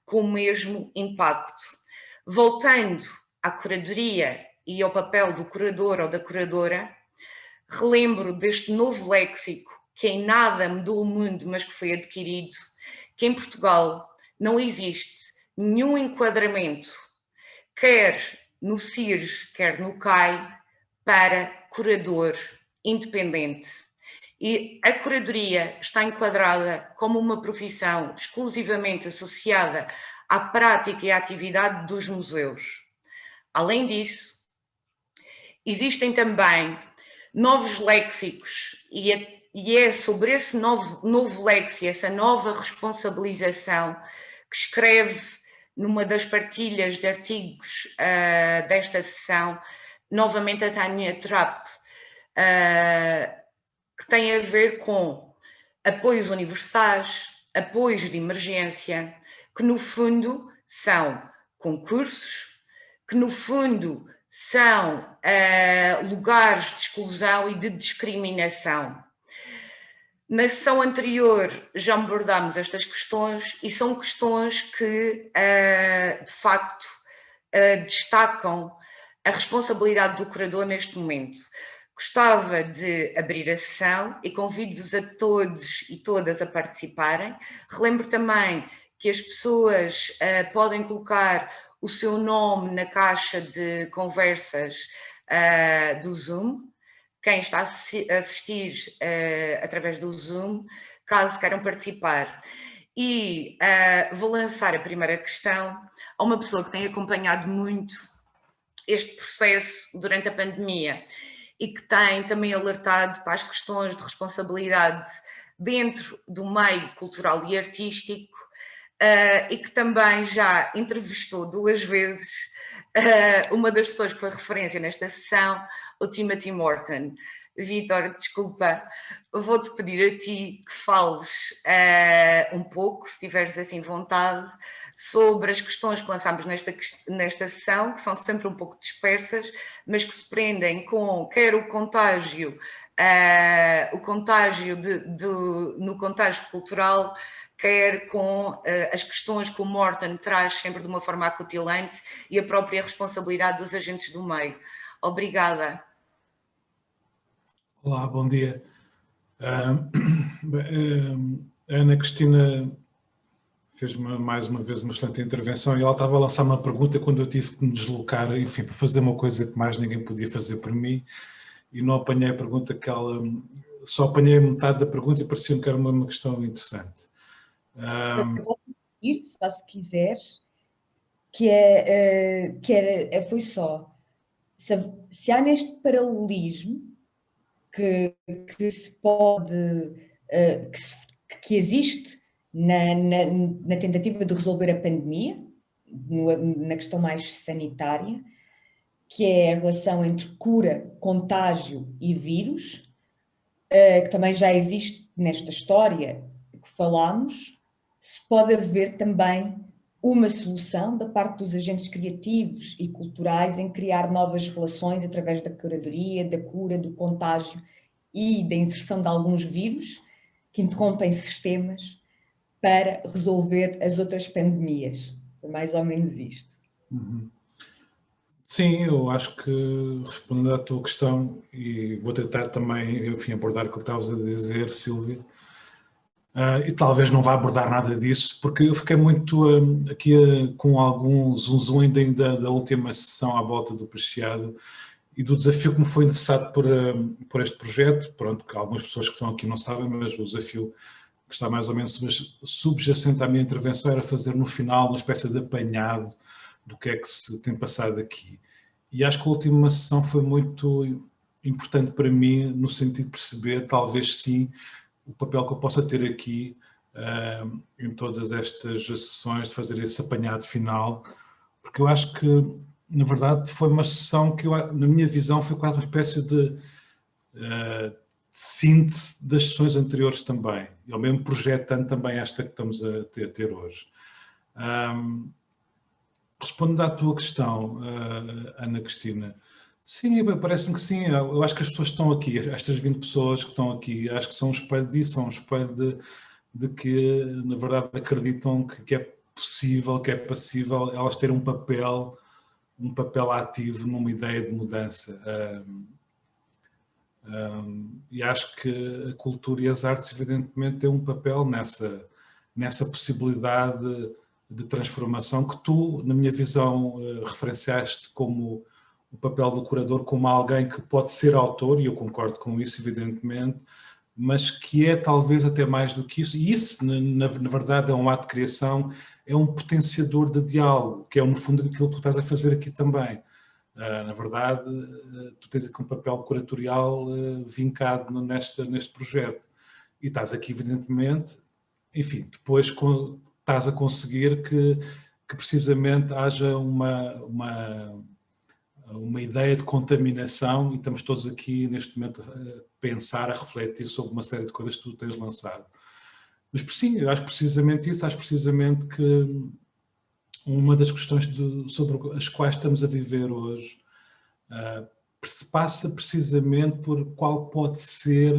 com o mesmo impacto. Voltando à curadoria e ao papel do curador ou da curadora, relembro deste novo léxico que em nada mudou o mundo, mas que foi adquirido, que em Portugal não existe nenhum enquadramento, quer no CIRS, quer no CAI, para curador independente. E a curadoria está enquadrada como uma profissão exclusivamente associada à prática e à atividade dos museus. Além disso, existem também novos léxicos e é sobre esse novo léxico, essa nova responsabilização que escreve numa das partilhas de artigos desta sessão, novamente a Tânia Trapp, que tem a ver com apoios universais, apoios de emergência, que no fundo são concursos, que no fundo são lugares de exclusão e de discriminação. Na sessão anterior já abordámos estas questões e são questões que, de facto, destacam a responsabilidade do curador neste momento. Gostava de abrir a sessão e convido-vos a todos e todas a participarem. Relembro também que as pessoas podem colocar o seu nome na caixa de conversas do Zoom. Quem está a assistir através do Zoom, caso queiram participar. E vou lançar a primeira questão a uma pessoa que tem acompanhado muito este processo durante a pandemia e que tem também alertado para as questões de responsabilidade dentro do meio cultural e artístico e que também já entrevistou 2 vezes uma das pessoas que foi referência nesta sessão, o Timothy Morton. Vítor, desculpa, vou-te pedir a ti que fales um pouco, se tiveres assim vontade, sobre as questões que lançámos nesta sessão, que são sempre um pouco dispersas, mas que se prendem com quer o contágio no contexto cultural, quer com as questões que o Morton traz sempre de uma forma acutilante e a própria responsabilidade dos agentes do meio. Obrigada. Olá, bom dia. A Ana Cristina fez mais uma vez uma excelente intervenção e ela estava a lançar uma pergunta quando eu tive que me deslocar, enfim, para fazer uma coisa que mais ninguém podia fazer por mim e não apanhei a pergunta que ela... Só apanhei metade da pergunta e parecia-me que era uma questão interessante. Eu vou repetir, se quiseres, foi só, se há neste paralelismo que se pode, que existe na tentativa de resolver a pandemia, na questão mais sanitária, que é a relação entre cura, contágio e vírus, que também já existe nesta história que falámos, se pode haver também uma solução da parte dos agentes criativos e culturais em criar novas relações através da curadoria, da cura, do contágio e da inserção de alguns vírus que interrompem sistemas para resolver as outras pandemias. É mais ou menos isto. Uhum. Sim, eu acho que respondendo à tua questão, e vou tentar também, enfim, abordar o que estavas a dizer, Sílvia, e talvez não vá abordar nada disso, porque eu fiquei muito aqui com algum zoom ainda da última sessão à volta do Preciado e do desafio que me foi endereçado por este projeto. Pronto, que algumas pessoas que estão aqui não sabem, mas o desafio que está mais ou menos subjacente à minha intervenção era fazer no final uma espécie de apanhado do que é que se tem passado aqui. E acho que a última sessão foi muito importante para mim, no sentido de perceber, talvez sim, o papel que eu possa ter aqui em todas estas sessões, de fazer esse apanhado final, porque eu acho que, na verdade, foi uma sessão que, na minha visão, foi quase uma espécie de síntese das sessões anteriores também, e ao mesmo projetando também esta que estamos a ter hoje. Respondendo à tua questão, Ana Cristina, sim, parece-me que sim. Eu acho que as pessoas que estão aqui, estas 20 pessoas que estão aqui, acho que são um espelho disso, são um espelho de que, na verdade, acreditam que é possível, que é passível elas terem um papel ativo numa ideia de mudança. E acho que a cultura e as artes, evidentemente, têm um papel nessa possibilidade de transformação que tu, na minha visão, referenciaste como o papel do curador, como alguém que pode ser autor, e eu concordo com isso, evidentemente, mas que é talvez até mais do que isso. E isso, na verdade, é um ato de criação, é um potenciador de diálogo, que é, no fundo, aquilo que tu estás a fazer aqui também. Na verdade, tu tens aqui um papel curatorial vincado neste projeto. E estás aqui, evidentemente, enfim, depois estás a conseguir que precisamente haja uma ideia de contaminação, e estamos todos aqui neste momento a pensar, a refletir sobre uma série de coisas que tu tens lançado. Mas sim, eu acho precisamente isso, acho precisamente que uma das questões sobre as quais estamos a viver hoje se passa precisamente por qual pode ser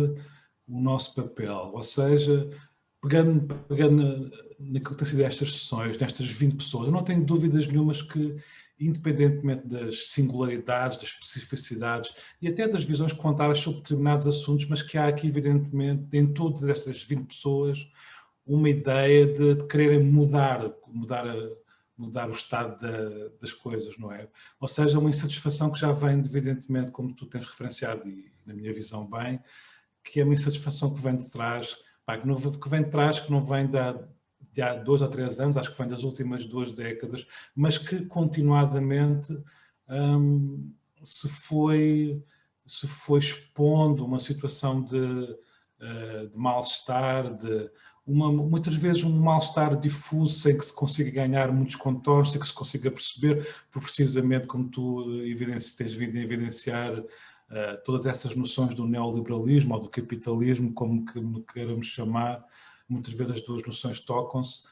o nosso papel, ou seja, pegando naquilo que tem sido estas sessões, nestas 20 pessoas, eu não tenho dúvidas nenhumas que, independentemente das singularidades, das especificidades e até das visões contrárias sobre determinados assuntos, mas que há aqui, evidentemente, em todas estas 20 pessoas, uma ideia de quererem mudar o estado das coisas, não é? Ou seja, uma insatisfação que já vem, evidentemente, como tu tens referenciado, e na minha visão bem, que é uma insatisfação que vem de trás, que não vem de há 2 ou 3 anos, acho que vem das últimas 2 décadas, mas que continuadamente se foi expondo uma situação de mal-estar, muitas vezes um mal-estar difuso, sem que se consiga ganhar muitos contornos, sem que se consiga perceber, por precisamente como tu tens vindo a evidenciar, todas essas noções do neoliberalismo ou do capitalismo, como que queiramos chamar, muitas vezes as duas noções tocam-se,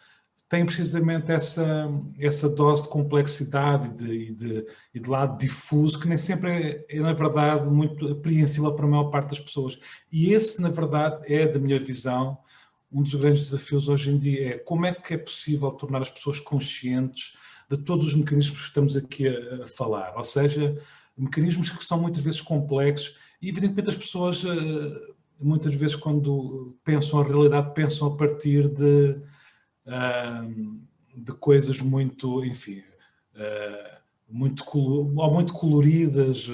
tem precisamente essa dose de complexidade e de lado difuso, que nem sempre é, na verdade, muito apreensível para a maior parte das pessoas. E esse, na verdade, é, da minha visão, um dos grandes desafios hoje em dia, é como é que é possível tornar as pessoas conscientes de todos os mecanismos que estamos aqui a falar, ou seja, mecanismos que são muitas vezes complexos, e evidentemente as pessoas muitas vezes quando pensam a realidade, pensam a partir de coisas muito, enfim, muito coloridas,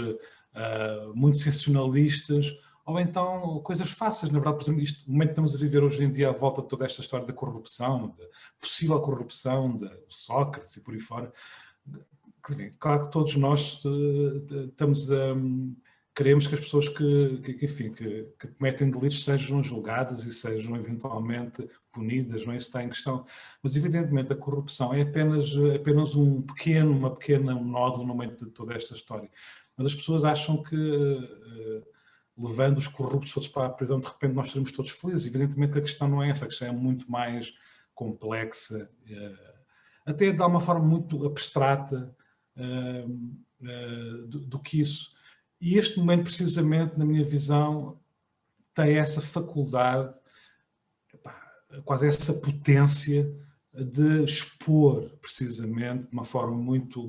muito sensacionalistas, ou então coisas fáceis. Na verdade, por exemplo, o momento que estamos a viver hoje em dia à volta de toda esta história da corrupção, da possível corrupção de Sócrates e por aí fora, claro que todos nós estamos queremos que as pessoas que cometem delitos sejam julgadas e sejam eventualmente punidas, não é isso que está em questão. Mas, evidentemente, a corrupção é apenas um nódulo no meio de toda esta história. Mas as pessoas acham que, levando os corruptos todos para a prisão, de repente nós seremos todos felizes. Evidentemente a questão não é essa, a questão é muito mais complexa, até de uma forma muito abstrata do que isso. E este momento, precisamente, na minha visão, tem essa faculdade, quase essa potência de expor, precisamente, de uma forma muito,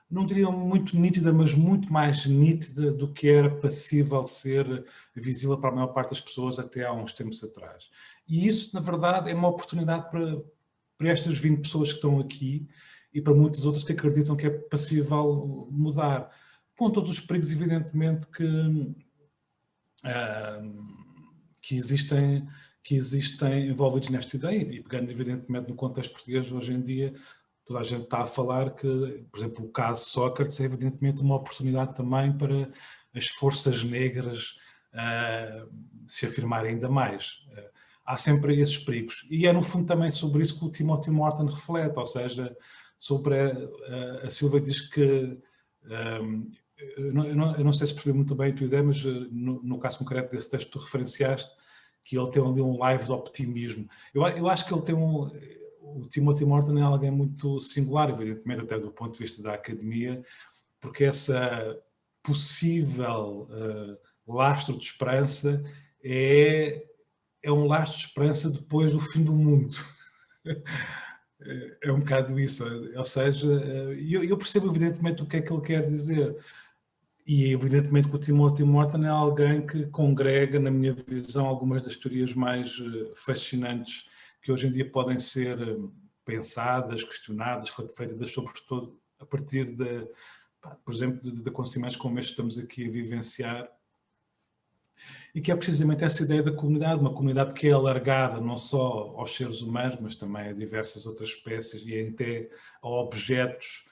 não diria muito nítida, mas muito mais nítida do que era passível ser visível para a maior parte das pessoas até há uns tempos atrás. E isso, na verdade, é uma oportunidade para estas 20 pessoas que estão aqui e para muitas outras que acreditam que é possível mudar. Com todos os perigos, evidentemente, que existem envolvidos nesta ideia, e pegando, evidentemente, no contexto português hoje em dia, toda a gente está a falar que, por exemplo, o caso Sócrates é evidentemente uma oportunidade também para as forças negras se afirmarem ainda mais. Há sempre esses perigos. E é no fundo também sobre isso que o Timothy Morton reflete, ou seja, sobre a Silvia diz que, eu não sei se percebi muito bem a tua ideia, mas no caso concreto desse texto que tu referenciaste, que ele tem ali um live de optimismo. Eu acho que ele tem o Timothy Morton é alguém muito singular, evidentemente até do ponto de vista da academia, porque essa possível lastro de esperança é um lastro de esperança depois do fim do mundo. É um bocado isso, ou seja, eu percebo evidentemente o que é que ele quer dizer. E evidentemente que o Timothy Morton é alguém que congrega, na minha visão, algumas das teorias mais fascinantes que hoje em dia podem ser pensadas, questionadas, refletidas sobretudo a partir de, por exemplo, de acontecimentos como este que estamos aqui a vivenciar, e que é precisamente essa ideia da comunidade, uma comunidade que é alargada não só aos seres humanos, mas também a diversas outras espécies e até a objetos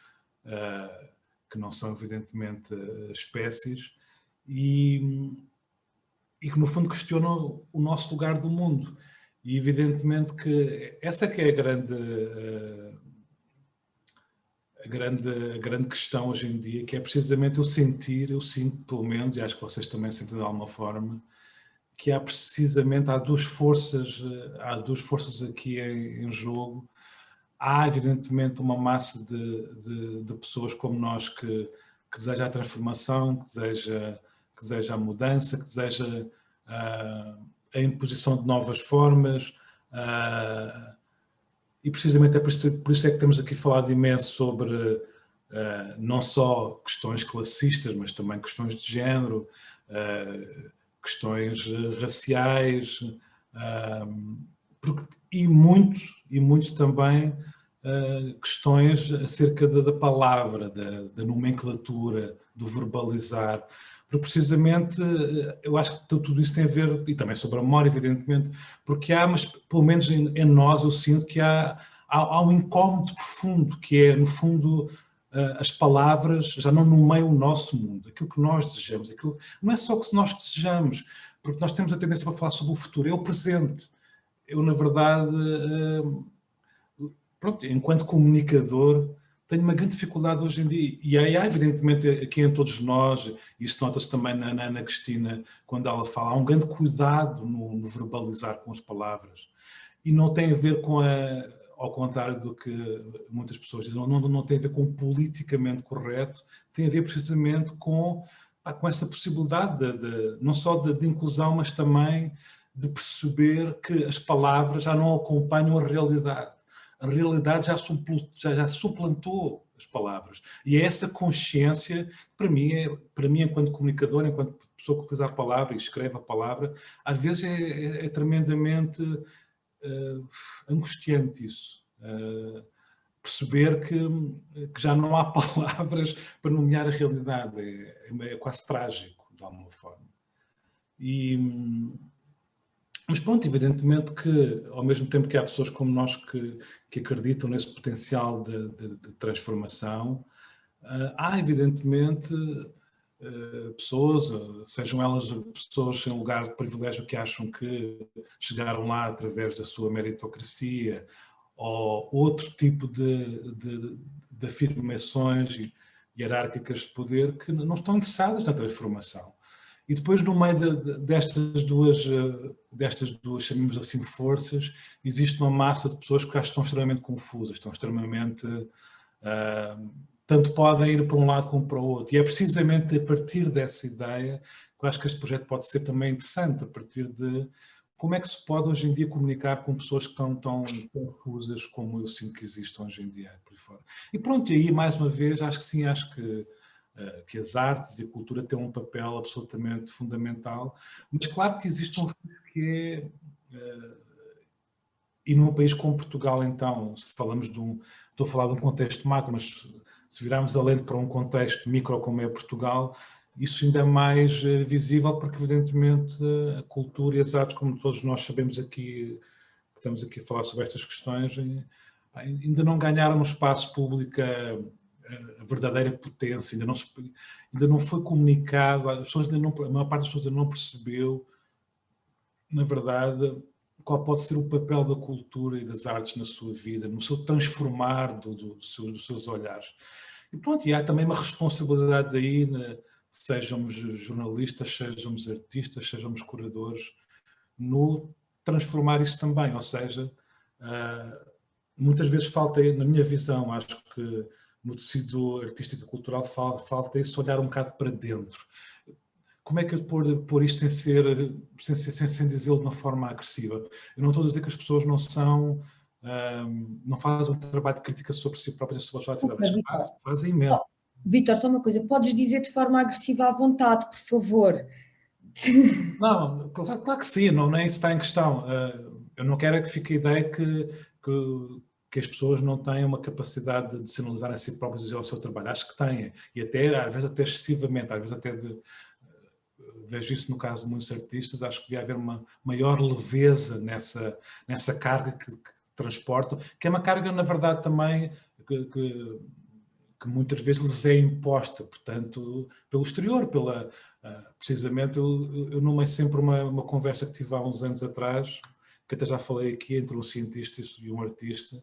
que não são evidentemente espécies e que no fundo questionam o nosso lugar do mundo. E evidentemente que essa que é a grande questão hoje em dia, que é precisamente eu sinto pelo menos, e acho que vocês também sentem de alguma forma, que há duas forças aqui em jogo. Há evidentemente uma massa de pessoas como nós que deseja a transformação, que deseja a mudança, que deseja a imposição de novas formas, e precisamente é por isso é que temos aqui falado imenso sobre não só questões classistas, mas também questões de género, questões raciais, e muito também questões acerca da palavra, da nomenclatura, do verbalizar. Porque precisamente eu acho que tudo isso tem a ver, e também sobre a memória, evidentemente, porque mas pelo menos em nós eu sinto que há um incómodo profundo, que é, no fundo, as palavras já não nomeiam o nosso mundo, aquilo que nós desejamos, aquilo não é só o que nós desejamos, porque nós temos a tendência para falar sobre o futuro, é o presente. Eu, na verdade, pronto, enquanto comunicador, tenho uma grande dificuldade hoje em dia, e há evidentemente aqui em todos nós, isso nota-se também na Cristina, quando ela fala, há um grande cuidado no verbalizar com as palavras, e não tem a ver com ao contrário do que muitas pessoas dizem, não tem a ver com o politicamente correto, tem a ver precisamente com essa possibilidade não só de inclusão, mas também de perceber que as palavras já não acompanham a realidade. A realidade já suplantou as palavras. E é essa consciência, para mim enquanto comunicador, enquanto pessoa que utiliza a palavra e escreve a palavra, às vezes é tremendamente angustiante isso. Perceber que já não há palavras para nomear a realidade. É quase trágico, de alguma forma. Mas pronto, evidentemente que, ao mesmo tempo que há pessoas como nós que acreditam nesse potencial de transformação, há evidentemente pessoas, sejam elas pessoas em lugar de privilégio que acham que chegaram lá através da sua meritocracia, ou outro tipo de afirmações hierárquicas de poder que não estão interessadas na transformação. E depois, no meio destas duas, chamemos assim, forças, existe uma massa de pessoas que estão extremamente confusas, estão extremamente... tanto podem ir para um lado como para o outro. E é precisamente a partir dessa ideia que eu acho que este projeto pode ser também interessante, a partir de como é que se pode hoje em dia comunicar com pessoas que estão tão confusas como eu sinto que existem hoje em dia por aí fora. E pronto, e aí mais uma vez, acho que sim, acho que as artes e a cultura têm um papel absolutamente fundamental, mas claro que existe um risco que é, e num país como Portugal então, se falamos estou a falar de um contexto macro, mas se virarmos a lente para um contexto micro como é Portugal, isso ainda é mais visível porque evidentemente a cultura e as artes, como todos nós sabemos aqui, que estamos aqui a falar sobre estas questões, ainda não ganharam no espaço público a verdadeira potência, ainda não foi comunicado, as pessoas a maior parte das pessoas ainda não percebeu, na verdade, qual pode ser o papel da cultura e das artes na sua vida, no seu transformar dos seus olhares. E pronto, e há também uma responsabilidade daí, sejamos jornalistas, sejamos artistas, sejamos curadores, no transformar isso também, ou seja, muitas vezes falta, na minha visão, acho que no tecido artístico e cultural falta esse olhar um bocado para dentro. Como é que eu pôr isto sem dizê-lo de uma forma agressiva? Eu não estou a dizer que as pessoas não fazem um trabalho de crítica sobre si próprias e sobre a sua atividade. Fazem mesmo. Vítor, só uma coisa, podes dizer de forma agressiva à vontade, por favor? Não, claro que sim, não é isso que está em questão. Eu não quero que fique a ideia que as pessoas não têm uma capacidade de se analisar a si próprias e ao seu trabalho. Acho que têm, e até, às vezes até excessivamente, às vezes até vejo isso no caso de muitos artistas, acho que devia haver uma maior leveza nessa carga que transportam, que é uma carga, na verdade, também que muitas vezes lhes é imposta, portanto, pelo exterior, precisamente, eu nomeei sempre uma conversa que tive há uns anos atrás, que até já falei aqui, entre um cientista e um artista,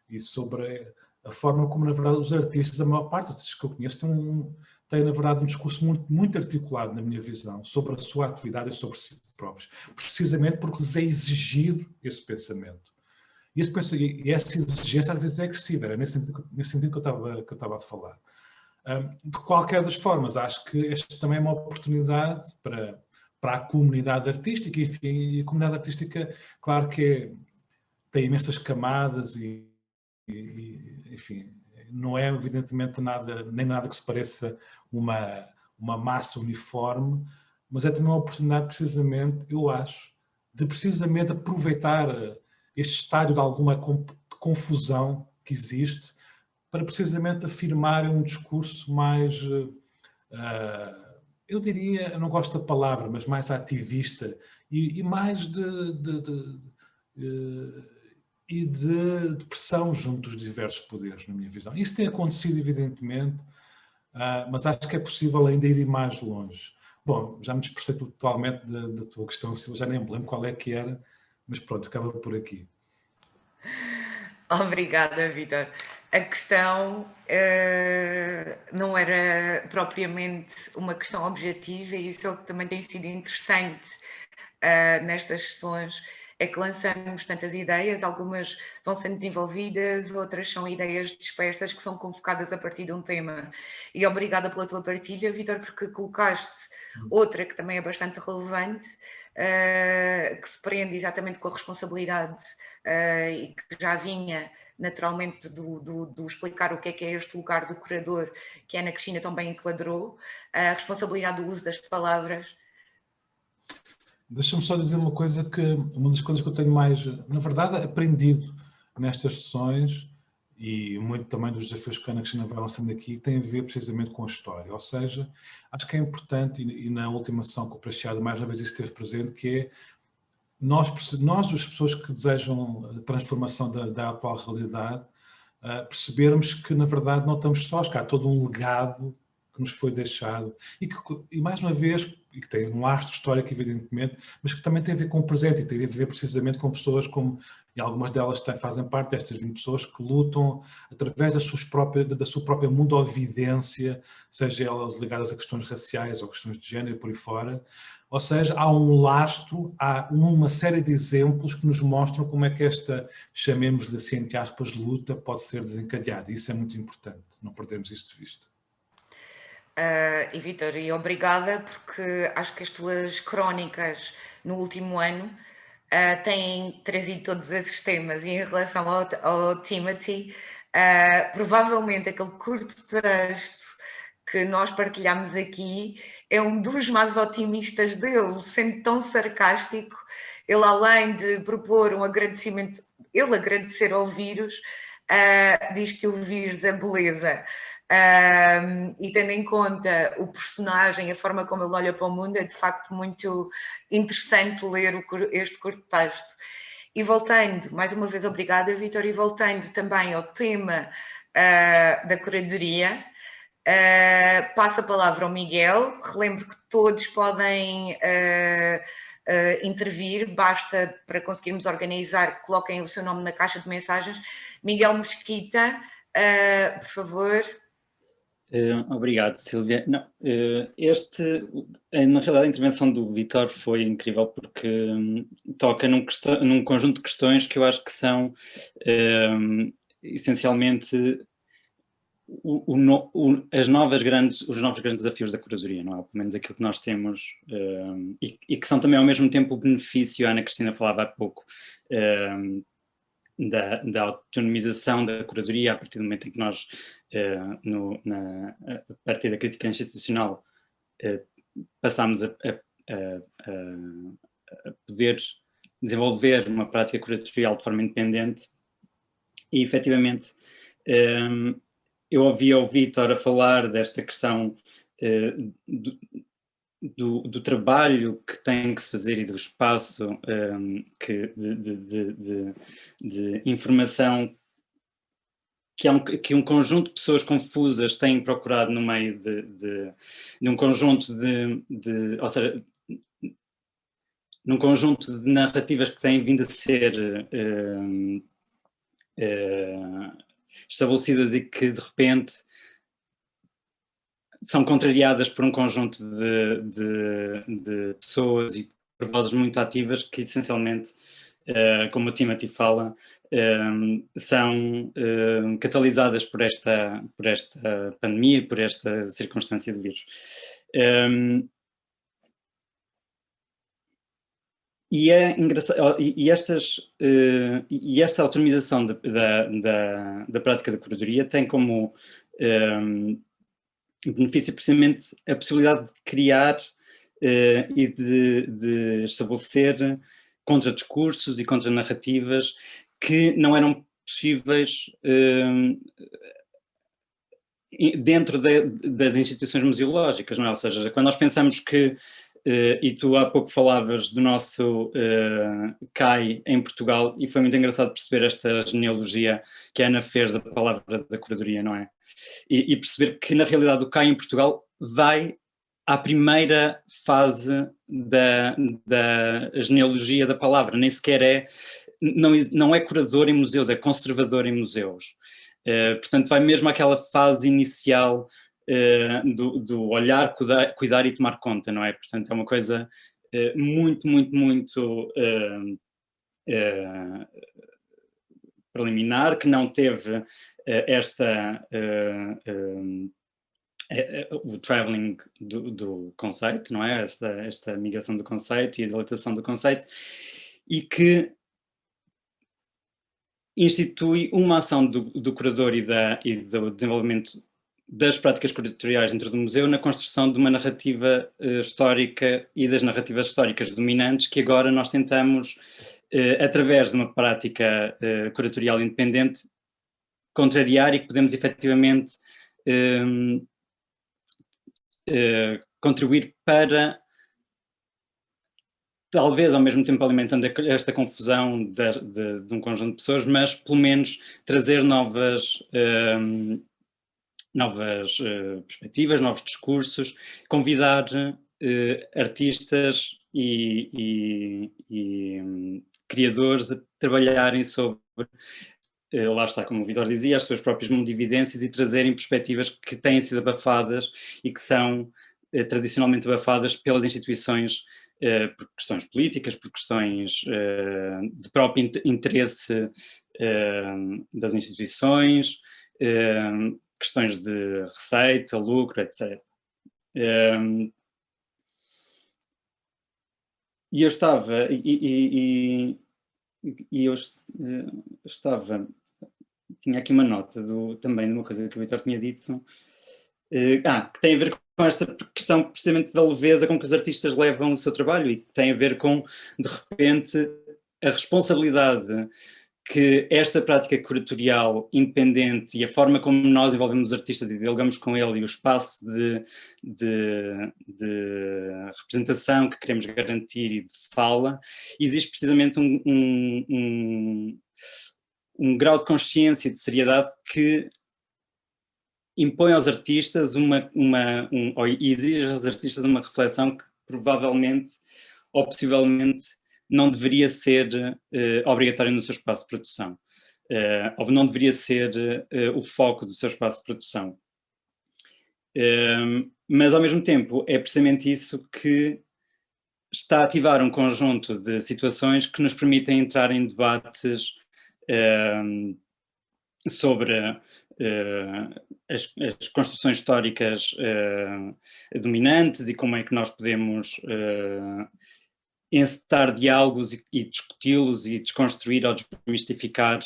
e sobre a forma como, na verdade, os artistas, a maior parte dos artistas que eu conheço, têm, na verdade, um discurso muito, muito articulado, na minha visão, sobre a sua atividade e sobre si próprios, precisamente porque lhes é exigido esse pensamento. E essa exigência às vezes é agressiva, era nesse sentido que eu estava a falar. De qualquer das formas, acho que esta também é uma oportunidade para a comunidade artística, e a comunidade artística, claro que tem imensas camadas enfim, não é evidentemente nem nada que se pareça uma massa uniforme, mas é também uma oportunidade precisamente, eu acho, de precisamente aproveitar este estádio de alguma confusão que existe para precisamente afirmar um discurso mais, eu diria, eu não gosto da palavra, mas mais ativista e mais de pressão junto dos diversos poderes, na minha visão. Isso tem acontecido, evidentemente, mas acho que é possível ainda ir mais longe. Bom, já me dispersei totalmente da tua questão, já nem me lembro qual é que era, mas pronto, ficava por aqui. Obrigada, Vítor. A questão não era propriamente uma questão objetiva, e isso é o que também tem sido interessante nestas sessões, é que lançamos tantas ideias, algumas vão sendo desenvolvidas, outras são ideias dispersas que são convocadas a partir de um tema. E obrigada pela tua partilha, Vítor, porque colocaste outra que também é bastante relevante, que se prende exatamente com a responsabilidade e que já vinha naturalmente do explicar o que é este lugar do curador, que a Ana Cristina também enquadrou, a responsabilidade do uso das palavras. Deixa-me só dizer uma coisa, que uma das coisas que eu tenho mais, na verdade, aprendido nestas sessões, e muito também dos desafios que a Ana Cristina vai lançando aqui, tem a ver precisamente com a história. Ou seja, acho que é importante, e na última sessão com o Praxeado mais uma vez isso esteve presente, que é nós as pessoas que desejam a transformação da atual realidade, percebermos que, na verdade, não estamos sós, que há todo um legado que nos foi deixado e mais uma vez, e que tem um lastro histórico, evidentemente, mas que também tem a ver com o presente e tem a ver precisamente com pessoas como, e algumas delas fazem parte destas 20 pessoas que lutam através da sua própria mundovidência, seja elas ligadas a questões raciais ou questões de género e por aí fora. Ou seja, há um lastro, há uma série de exemplos que nos mostram como é que esta, chamemos-lhe assim, entre aspas, luta pode ser desencadeada. Isso é muito importante, não perdemos isso de vista. E Vítor, e obrigada, porque acho que as tuas crónicas no último ano têm trazido todos esses temas, e em relação ao Timothy, provavelmente aquele curto texto que nós partilhamos aqui é um dos mais otimistas dele, sendo tão sarcástico. Ele, além de propor um agradecimento, ele agradecer ao vírus, diz que o vírus é beleza. E tendo em conta o personagem, a forma como ele olha para o mundo, é de facto muito interessante ler este curto texto. E voltando, mais uma vez obrigada, Vítor, e voltando também ao tema da curadoria, passo a palavra ao Miguel. Relembro que todos podem intervir, basta, para conseguirmos organizar, coloquem o seu nome na caixa de mensagens. Miguel Mesquita, por favor. Obrigado, Sílvia. Não, na realidade, a intervenção do Vítor foi incrível porque toca num conjunto de questões que eu acho que são essencialmente os novos grandes desafios da curadoria, não é? Pelo menos aquilo que nós temos e que são também ao mesmo tempo o benefício, a Ana Cristina falava há pouco, da autonomização da curadoria a partir do momento em que nós, a partir da crítica institucional, passámos a poder desenvolver uma prática curatorial de forma independente e, efetivamente, eu ouvia o Vítor a falar desta questão do trabalho que tem que se fazer e do espaço de informação que um conjunto de pessoas confusas têm procurado no meio de um conjunto ou seja, num conjunto de narrativas que têm vindo a ser estabelecidas e que de repente são contrariadas por um conjunto de pessoas e por vozes muito ativas que essencialmente, como o Timothy fala, são catalisadas por esta pandemia, por esta circunstância do vírus. E é engraçado, e esta autonomização da prática da curadoria tem como benefício precisamente a possibilidade de criar e de estabelecer contradiscursos e contranarrativas que não eram possíveis dentro das instituições museológicas, não é? Ou seja, quando nós pensamos que e tu há pouco falavas do nosso CAI em Portugal e foi muito engraçado perceber esta genealogia que a Ana fez da palavra da curadoria, não é? E perceber que na realidade o CAI em Portugal vai à primeira fase da genealogia da palavra, nem sequer não é curador em museus, é conservador em museus. Portanto vai mesmo àquela fase inicial do olhar, cuidar e tomar conta, não é? Portanto, é uma coisa muito, muito, muito preliminar, que não teve o travelling do conceito, não é? Esta migração do conceito e a dilatação do conceito, e que institui uma ação do curador e do desenvolvimento das práticas curatoriais dentro do museu na construção de uma narrativa histórica e das narrativas históricas dominantes que agora nós tentamos, através de uma prática curatorial independente, contrariar e que podemos efetivamente contribuir para, talvez ao mesmo tempo alimentando esta confusão de um conjunto de pessoas, mas pelo menos trazer novas perspectivas, novos discursos, convidar artistas e criadores a trabalharem sobre, lá está, como o Vítor dizia, as suas próprias mundividências e trazerem perspectivas que têm sido abafadas e que são tradicionalmente abafadas pelas instituições por questões políticas, por questões de próprio interesse das instituições, questões de receita, lucro, etc. E eu estava, tinha aqui uma nota também de uma coisa que o Vítor tinha dito, que tem a ver com esta questão precisamente da leveza com que os artistas levam o seu trabalho e que tem a ver com, de repente, a responsabilidade que esta prática curatorial independente e a forma como nós envolvemos os artistas e dialogamos com ele e o espaço de representação que queremos garantir e de fala, existe precisamente um grau de consciência e de seriedade que impõe aos artistas ou exige aos artistas uma reflexão que provavelmente ou possivelmente não deveria ser obrigatório no seu espaço de produção, ou não deveria ser o foco do seu espaço de produção. Mas, ao mesmo tempo, é precisamente isso que está a ativar um conjunto de situações que nos permitem entrar em debates sobre as construções históricas dominantes e como é que nós podemos encetar diálogos e discuti-los e desconstruir ou desmistificar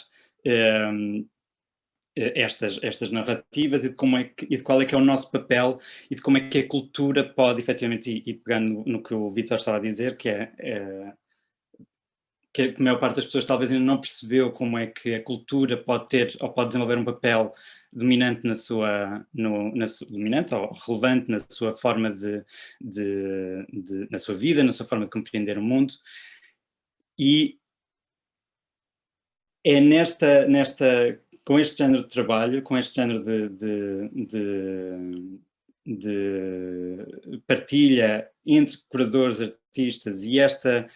estas narrativas e de qual é que é o nosso papel e de como é que a cultura pode efetivamente, e pegando no que o Vítor estava a dizer, que a maior parte das pessoas talvez ainda não percebeu como é que a cultura pode ter ou pode desenvolver um papel dominante dominante ou relevante na sua forma na sua vida, na sua forma de compreender o mundo. E é com este género de trabalho, com este género de partilha entre curadores, artistas e esta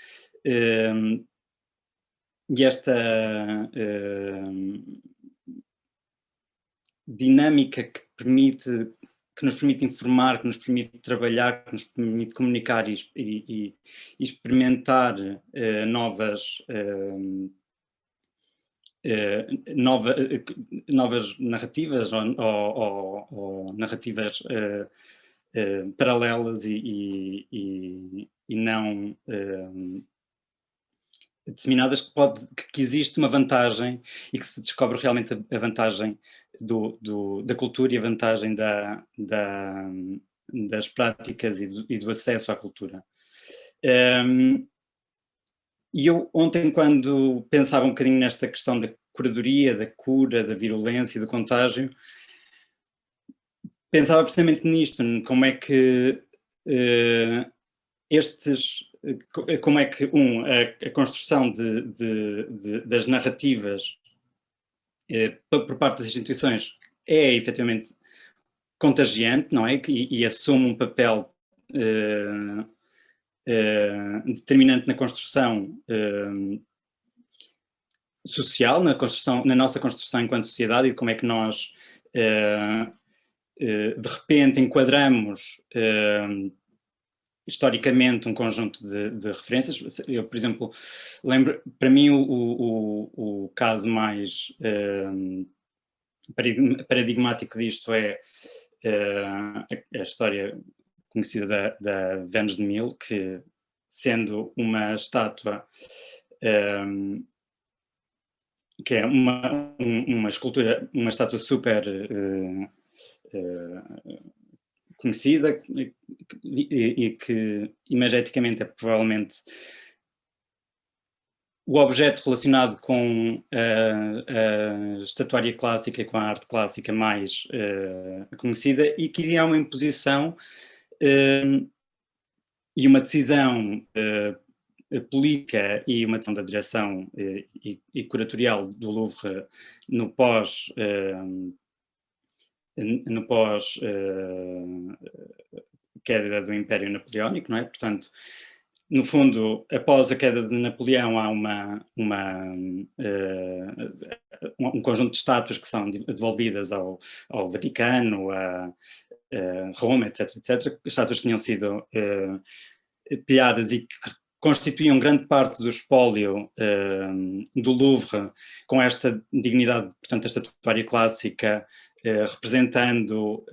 dinâmica que nos permite informar, que nos permite trabalhar, que nos permite comunicar e experimentar novas narrativas ou narrativas paralelas e não disseminadas, que existe uma vantagem e que se descobre realmente a vantagem da cultura e a vantagem das práticas e do acesso à cultura. E eu ontem, quando pensava um bocadinho nesta questão da curadoria, da cura, da virulência, do contágio, pensava precisamente nisto, como é que como é que a construção das narrativas por parte das instituições é efetivamente contagiante, não é? E assume um papel determinante na construção social, na nossa construção enquanto sociedade, e como é que nós de repente enquadramos historicamente um conjunto de referências. Eu, por exemplo, lembro, para mim o caso mais paradigmático disto é a história conhecida da Vênus de Milo, que, sendo uma estátua que é uma escultura, uma estátua super conhecida e que imageticamente é provavelmente o objeto relacionado com a estatuária clássica e com a arte clássica mais conhecida, e que há uma imposição e uma decisão política e uma decisão da direção e curatorial do Louvre no pós queda do Império Napoleónico, não é? Portanto, no fundo, após a queda de Napoleão, há um conjunto de estátuas que são devolvidas ao Vaticano, a Roma, etc. Estátuas que tinham sido pilhadas e que constituíam grande parte do espólio do Louvre, com esta dignidade, portanto, esta estatuária clássica, representando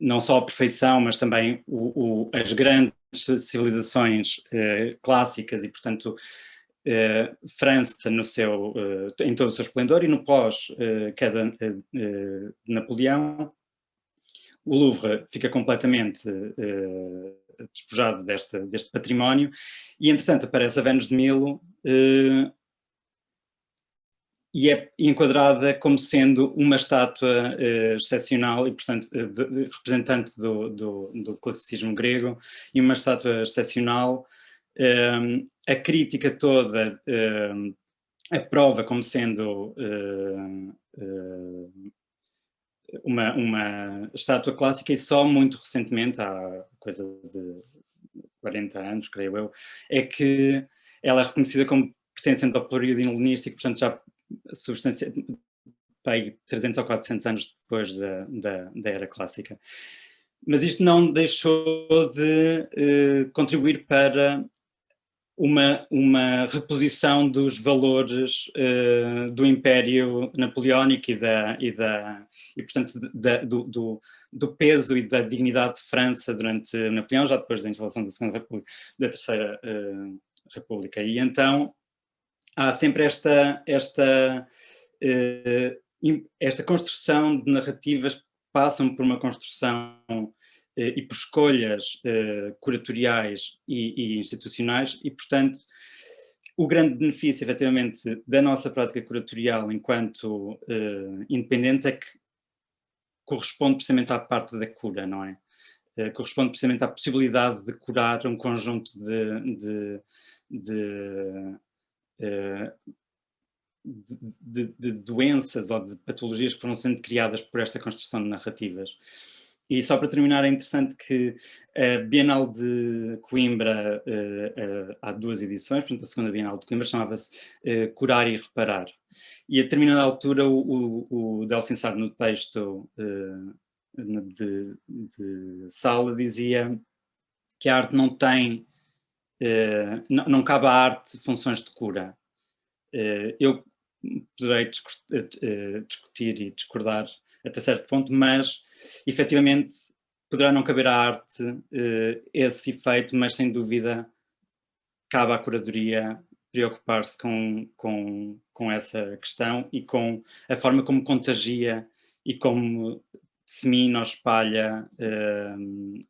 não só a perfeição, mas também as grandes civilizações clássicas e, portanto, França em todo o seu esplendor, e no pós-queda de Napoleão, o Louvre fica completamente despojado deste património, e entretanto aparece a Vênus de Milo e é enquadrada como sendo uma estátua excepcional e, portanto, representante do classicismo grego, e uma estátua excepcional. A crítica toda aprova como sendo uma estátua clássica, e só muito recentemente, há coisa de 40 anos, creio eu, é que ela é reconhecida como pertencente ao período helenístico, portanto já substancia, 300 ou 400 anos depois da era clássica. Mas isto não deixou de contribuir para uma reposição dos valores do Império Napoleónico e portanto, do peso e da dignidade de França durante Napoleão, já depois da instalação da Segunda República, da Terceira República. E então há sempre esta construção de narrativas que passam por uma construção e por escolhas curatoriais e institucionais, e, portanto, o grande benefício, efetivamente, da nossa prática curatorial enquanto independente é que corresponde precisamente à parte da cura, não é? Corresponde precisamente à possibilidade de curar um conjunto de doenças ou de patologias que foram sendo criadas por esta construção de narrativas. E só para terminar, é interessante que a Bienal de Coimbra, há 2 edições, portanto a segunda Bienal de Coimbra chamava-se Curar e Reparar. E a determinada altura o Delfim Sarro, no texto de Sala, dizia que a arte não tem, não cabe à arte funções de cura. Eu poderei discutir e discordar até certo ponto, mas efetivamente poderá não caber à arte esse efeito, mas sem dúvida cabe à curadoria preocupar-se com essa questão e com a forma como contagia e como dissemina ou espalha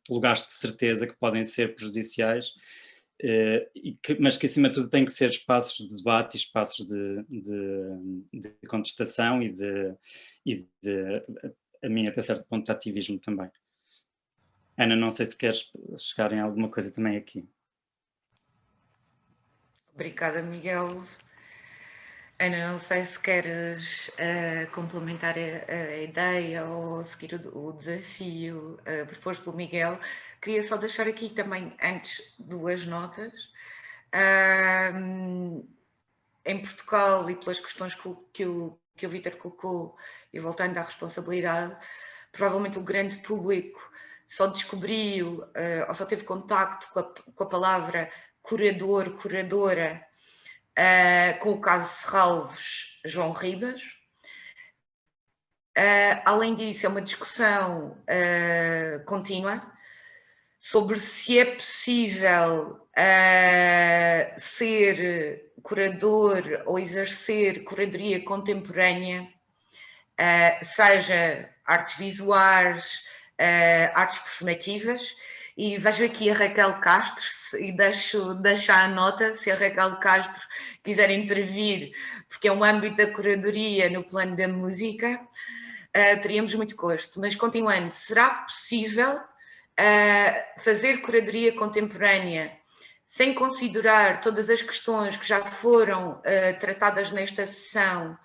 lugares de certeza que podem ser prejudiciais, mas que acima de tudo têm que ser espaços de debate e espaços de contestação e a mim até certo ponto de ativismo também. Ana, não sei se queres chegar em alguma coisa também aqui. Obrigada, Miguel. Ana, não sei se queres complementar a ideia ou seguir o desafio proposto pelo Miguel. Queria só deixar aqui também, antes, 2 notas. Em Portugal, e pelas questões que o Vítor colocou, e voltando à responsabilidade, provavelmente o grande público só descobriu, ou só teve contacto com a palavra curador, curadora, com o caso Serralves João Ribas. Além disso, é uma discussão contínua sobre se é possível ser curador ou exercer curadoria contemporânea, seja artes visuais, artes performativas. E vejo aqui a Raquel Castro, e deixo a nota, se a Raquel Castro quiser intervir, porque é um âmbito da curadoria no plano da música, teríamos muito gosto. Mas continuando, será possível fazer curadoria contemporânea sem considerar todas as questões que já foram tratadas nesta sessão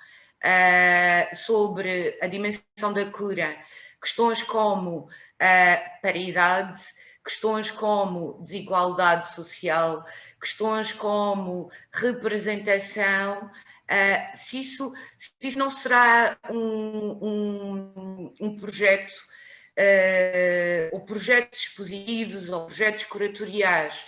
sobre a dimensão da cura, questões como paridade, questões como desigualdade social, questões como representação, se isso não será um projeto, ou projetos expositivos ou projetos curatoriais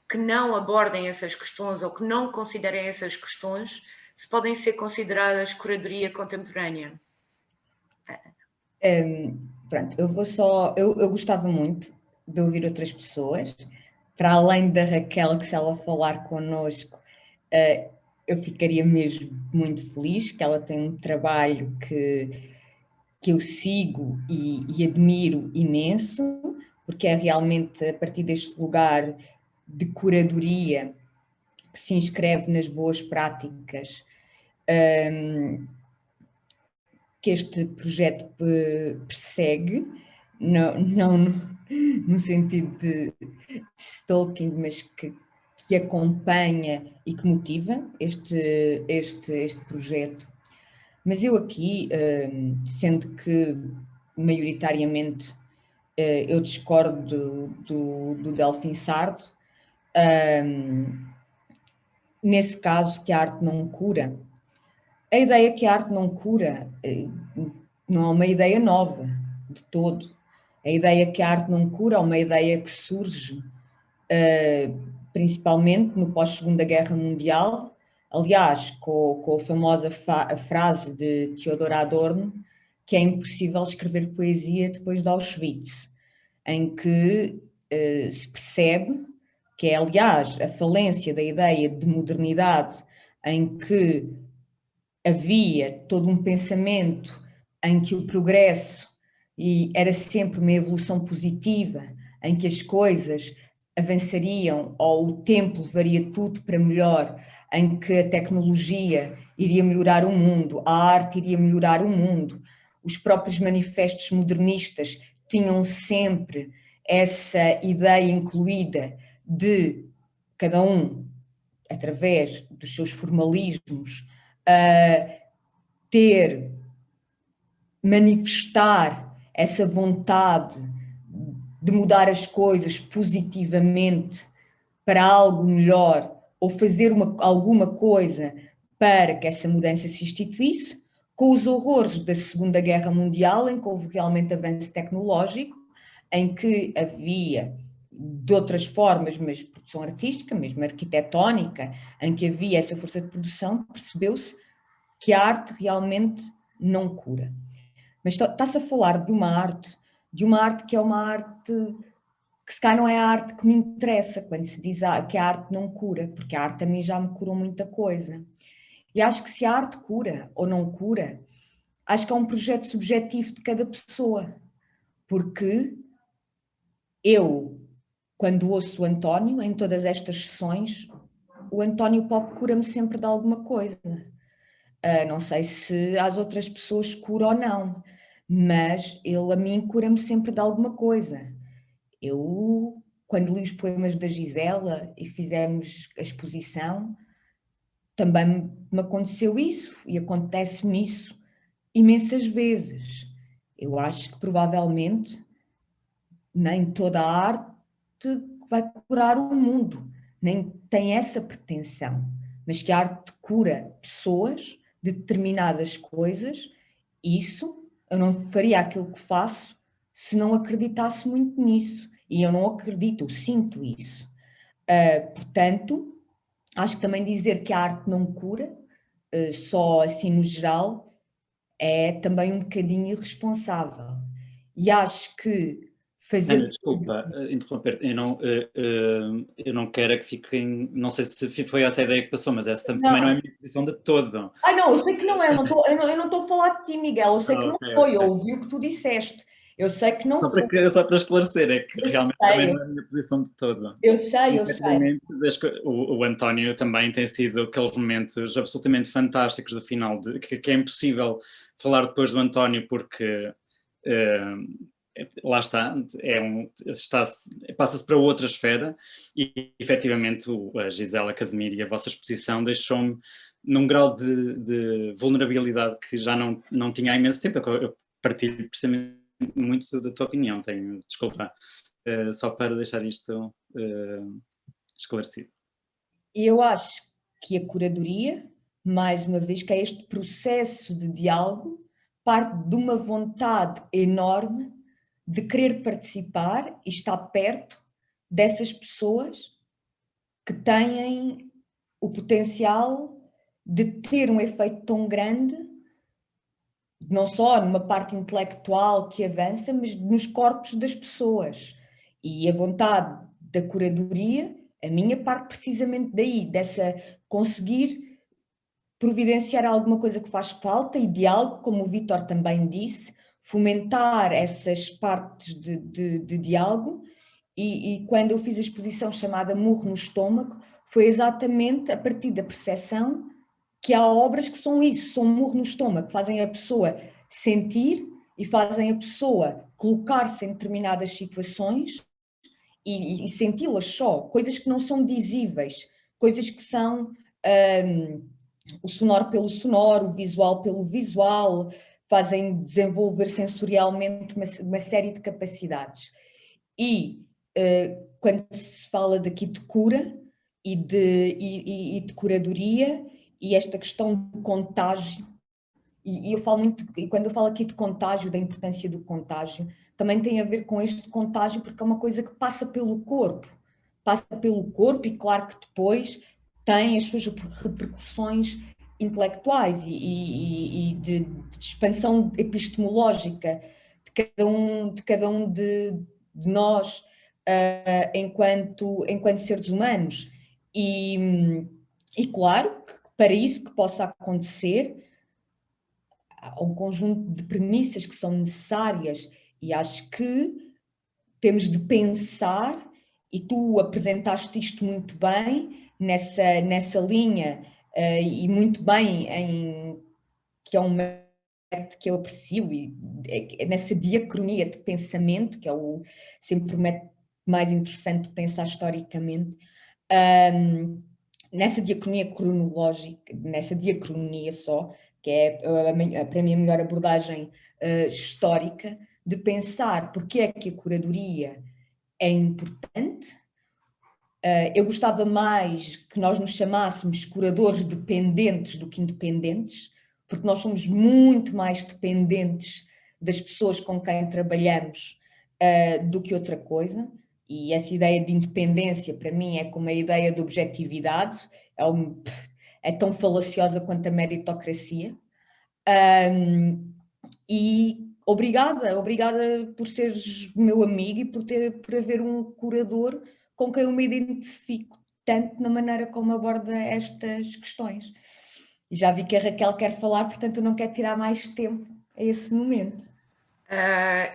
que não abordem essas questões ou que não considerem essas questões, se podem ser consideradas curadoria contemporânea. Pronto, eu gostava muito de ouvir outras pessoas, para além da Raquel, que se ela falar connosco, eu ficaria mesmo muito feliz, que ela tem um trabalho que eu sigo e admiro imenso, porque é realmente a partir deste lugar de curadoria que se inscreve nas boas práticas que este projeto persegue, não no sentido de stalking, mas que acompanha e que motiva este projeto. Mas eu aqui, sendo que maioritariamente eu discordo do Delfim Sardo, nesse caso que a arte não cura. A ideia que a arte não cura não é uma ideia nova, de todo. A ideia que a arte não cura é uma ideia que surge principalmente no pós-Segunda Guerra Mundial, aliás, com a famosa frase de Theodor Adorno, que é impossível escrever poesia depois de Auschwitz, em que se percebe que é, aliás, a falência da ideia de modernidade, em que havia todo um pensamento em que o progresso era sempre uma evolução positiva, em que as coisas avançariam ou o tempo levaria tudo para melhor, em que a tecnologia iria melhorar o mundo, a arte iria melhorar o mundo. Os próprios manifestos modernistas tinham sempre essa ideia incluída de cada um, através dos seus formalismos, manifestar essa vontade de mudar as coisas positivamente para algo melhor ou fazer alguma coisa para que essa mudança se instituísse, com os horrores da Segunda Guerra Mundial, em que houve realmente avanço tecnológico, em que havia, de outras formas, mas produção artística, mesmo arquitetónica, em que havia essa força de produção, percebeu-se que a arte realmente não cura. Mas está-se a falar de uma arte que é uma arte que se calhar não é a arte que me interessa quando se diz que a arte não cura, porque a arte a mim já me curou muita coisa. E acho que se a arte cura ou não cura, acho que é um projeto subjetivo de cada pessoa, porque eu, quando ouço o António, em todas estas sessões, o António Pop cura-me sempre de alguma coisa. Não sei se às outras pessoas cura ou não, mas ele a mim cura-me sempre de alguma coisa. Eu, quando li os poemas da Gisela e fizemos a exposição, também me aconteceu isso e acontece-me isso imensas vezes. Eu acho que provavelmente nem toda a arte vai curar o mundo, nem tem essa pretensão, mas que a arte cura pessoas de determinadas coisas, isso eu não faria aquilo que faço se não acreditasse muito nisso. E eu não acredito, eu sinto isso. Portanto, acho que também dizer que a arte não cura, só assim no geral, é também um bocadinho irresponsável. E acho que fazer... Ana, desculpa interromper, eu não quero que fiquem, não sei se foi essa a ideia que passou, mas essa também não é a minha posição de todo. Não, eu sei que não é, eu não estou a falar de ti, Miguel, eu sei que não foi, eu ouvi o que tu disseste, eu sei que não foi. Só para esclarecer, é que realmente também não é a minha posição de todo. Eu sei. O António também tem sido aqueles momentos absolutamente fantásticos do final, que é impossível falar depois do António, porque lá está, passa-se para outra esfera e efetivamente a Gisela Casimiro e a vossa exposição deixou-me num grau de vulnerabilidade que já não tinha há imenso tempo. Eu partilho precisamente muito da tua opinião, desculpa, só para deixar isto esclarecido. Eu acho que a curadoria, mais uma vez, que é este processo de diálogo, parte de uma vontade enorme de querer participar e estar perto dessas pessoas que têm o potencial de ter um efeito tão grande, não só numa parte intelectual que avança, mas nos corpos das pessoas. E a vontade da curadoria, a minha parte precisamente daí, dessa conseguir providenciar alguma coisa que faz falta e diálogo, como o Vítor também disse, fomentar essas partes de diálogo. E quando eu fiz a exposição chamada Murro no Estômago, foi exatamente a partir da percepção que há obras que são isso, são um murro no estômago, que fazem a pessoa sentir e fazem a pessoa colocar-se em determinadas situações e senti-las só, coisas que não são dizíveis, coisas que são o sonoro pelo sonoro, o visual pelo visual, fazem desenvolver sensorialmente uma série de capacidades. E quando se fala daqui de cura e de curadoria, e esta questão do contágio, e eu falo muito, e quando eu falo aqui de contágio, da importância do contágio, também tem a ver com este contágio, porque é uma coisa que passa pelo corpo e claro que depois tem as suas repercussões intelectuais e de expansão epistemológica de cada um de nós enquanto seres humanos. E claro que para isso que possa acontecer, há um conjunto de premissas que são necessárias e acho que temos de pensar, e tu apresentaste isto muito bem, nessa linha, e muito bem, que é um método que eu aprecio, e nessa diacronia de pensamento, que é sempre o método mais interessante de pensar historicamente, nessa diacronia cronológica, nessa diacronia só, que é para mim a melhor abordagem histórica, de pensar porque é que a curadoria é importante. Eu gostava mais que nós nos chamássemos curadores dependentes do que independentes, porque nós somos muito mais dependentes das pessoas com quem trabalhamos do que outra coisa, e essa ideia de independência para mim é como a ideia de objetividade, é tão falaciosa quanto a meritocracia. E obrigada por seres meu amigo e por haver um curador com quem eu me identifico tanto na maneira como aborda estas questões. E já vi que a Raquel quer falar, portanto eu não quero tirar mais tempo a esse momento.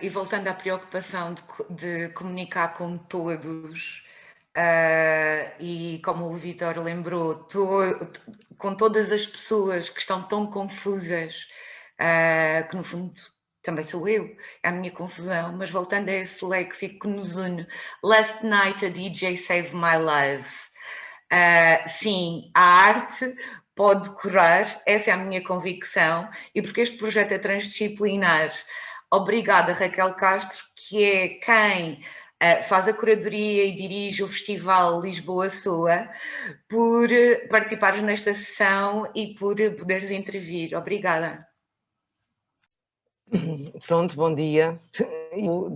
E voltando à preocupação de comunicar com todos, e como o Vítor lembrou, com todas as pessoas que estão tão confusas, que no fundo também sou eu, é a minha confusão, mas voltando a esse léxico que nos une, last night a DJ saved my life. Sim, a arte pode curar, essa é a minha convicção, e porque este projeto é transdisciplinar, obrigada Raquel Castro, que é quem faz a curadoria e dirige o Festival Lisboa Soa, por participares nesta sessão e por poderes intervir. Obrigada. Pronto, bom dia. Eu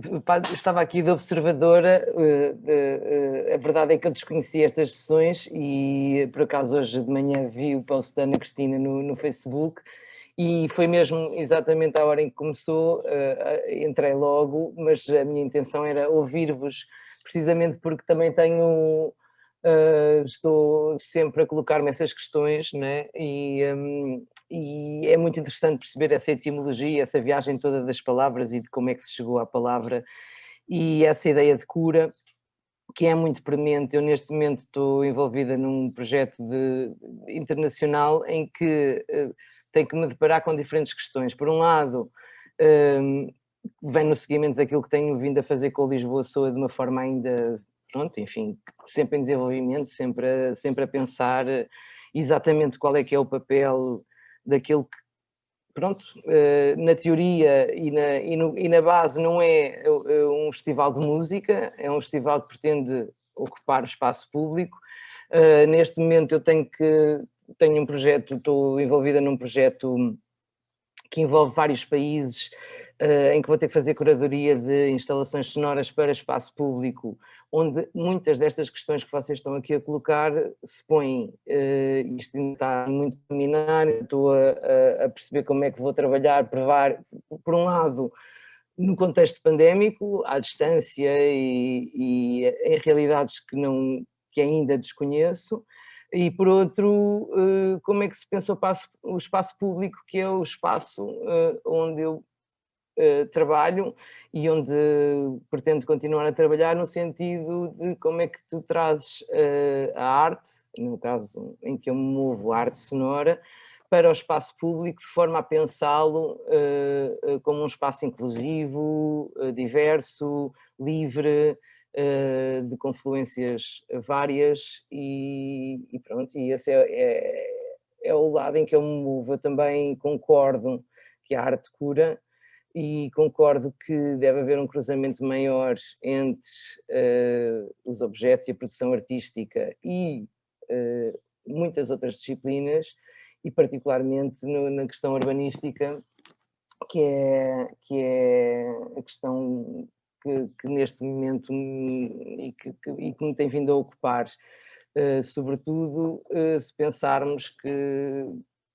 estava aqui de observadora, a verdade é que eu desconhecia estas sessões e por acaso hoje de manhã vi o post da Ana Cristina no Facebook e foi mesmo exatamente à hora em que começou, entrei logo, mas a minha intenção era ouvir-vos, precisamente porque também tenho... estou sempre a colocar-me essas questões, né? E é muito interessante perceber essa etimologia, essa viagem toda das palavras e de como é que se chegou à palavra e essa ideia de cura, que é muito premente. Eu neste momento estou envolvida num projeto internacional em que tenho que me deparar com diferentes questões. Por um lado, vem no seguimento daquilo que tenho vindo a fazer com o Lisboa Soa de uma forma ainda... Pronto, enfim, sempre em desenvolvimento, sempre a pensar exatamente qual é que é o papel daquilo que, pronto, na teoria e na base não é um festival de música, é um festival que pretende ocupar o espaço público. Neste momento eu tenho um projeto, estou envolvida num projeto que envolve vários países, em que vou ter que fazer curadoria de instalações sonoras para espaço público, onde muitas destas questões que vocês estão aqui a colocar se põem, isto está muito preliminar, estou a perceber como é que vou trabalhar, por um lado, no contexto pandémico, à distância e em realidades que ainda desconheço, e por outro, como é que se pensa o espaço público, que é o espaço onde eu trabalho e onde pretendo continuar a trabalhar, no sentido de como é que tu trazes a arte, no caso em que eu me movo, a arte sonora, para o espaço público, de forma a pensá-lo como um espaço inclusivo, diverso, livre, de confluências várias e pronto, e esse é o lado em que eu me movo. Eu também concordo que a arte cura e concordo que deve haver um cruzamento maior entre os objetos e a produção artística e muitas outras disciplinas, e particularmente na questão urbanística, que é a questão que neste momento e que me tem vindo a ocupar, sobretudo se pensarmos que,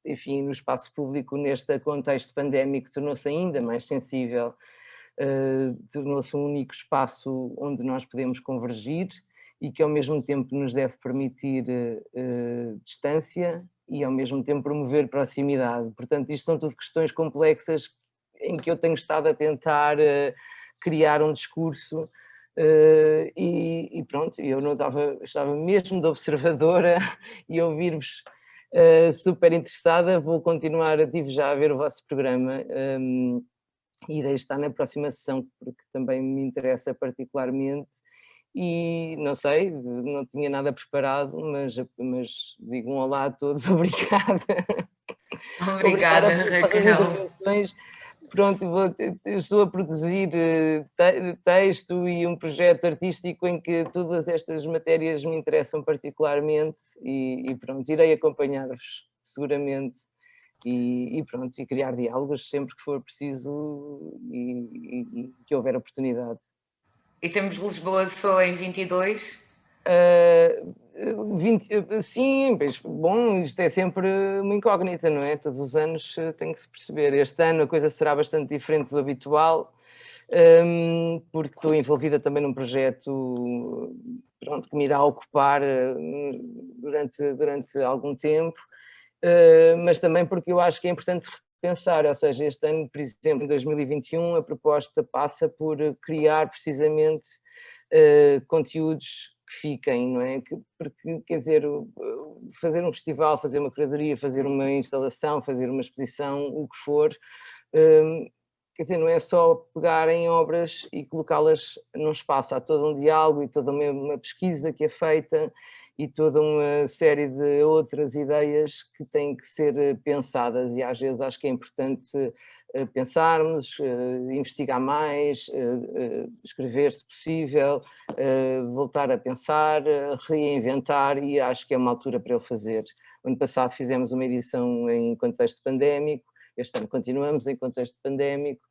enfim, no espaço público, neste contexto pandémico, tornou-se ainda mais sensível, tornou-se um único espaço onde nós podemos convergir e que ao mesmo tempo nos deve permitir distância e ao mesmo tempo promover proximidade. Portanto, isto são tudo questões complexas em que eu tenho estado a tentar criar um discurso e pronto, eu não estava mesmo de observadora e ouvir-vos super interessada. Vou continuar, tive já a ver o vosso programa e irei estar na próxima sessão porque também me interessa particularmente. E não sei, não tinha nada preparado, mas digo um olá a todos, obrigada. Obrigada, pelas intervenções. Pronto, eu estou a produzir texto e um projeto artístico em que todas estas matérias me interessam particularmente e pronto, irei acompanhar-vos seguramente e pronto, e criar diálogos sempre que for preciso e que houver oportunidade. E temos Lisboa só em 22? Sim, mas bom, isto é sempre uma incógnita, não é? Todos os anos tem que se perceber. Este ano a coisa será bastante diferente do habitual, porque estou envolvida também num projeto, pronto, que me irá ocupar durante algum tempo, mas também porque eu acho que é importante pensar, ou seja, este ano, por exemplo, em 2021, a proposta passa por criar precisamente conteúdos que fiquem, não é? Porque, quer dizer, fazer um festival, fazer uma curadoria, fazer uma instalação, fazer uma exposição, o que for, quer dizer, não é só pegar em obras e colocá-las num espaço, há todo um diálogo e toda uma pesquisa que é feita e toda uma série de outras ideias que têm que ser pensadas e às vezes acho que é importante pensarmos, investigar mais, escrever se possível, voltar a pensar, reinventar e acho que é uma altura para eu fazer. O ano passado fizemos uma edição em contexto pandémico, este ano continuamos em contexto pandémico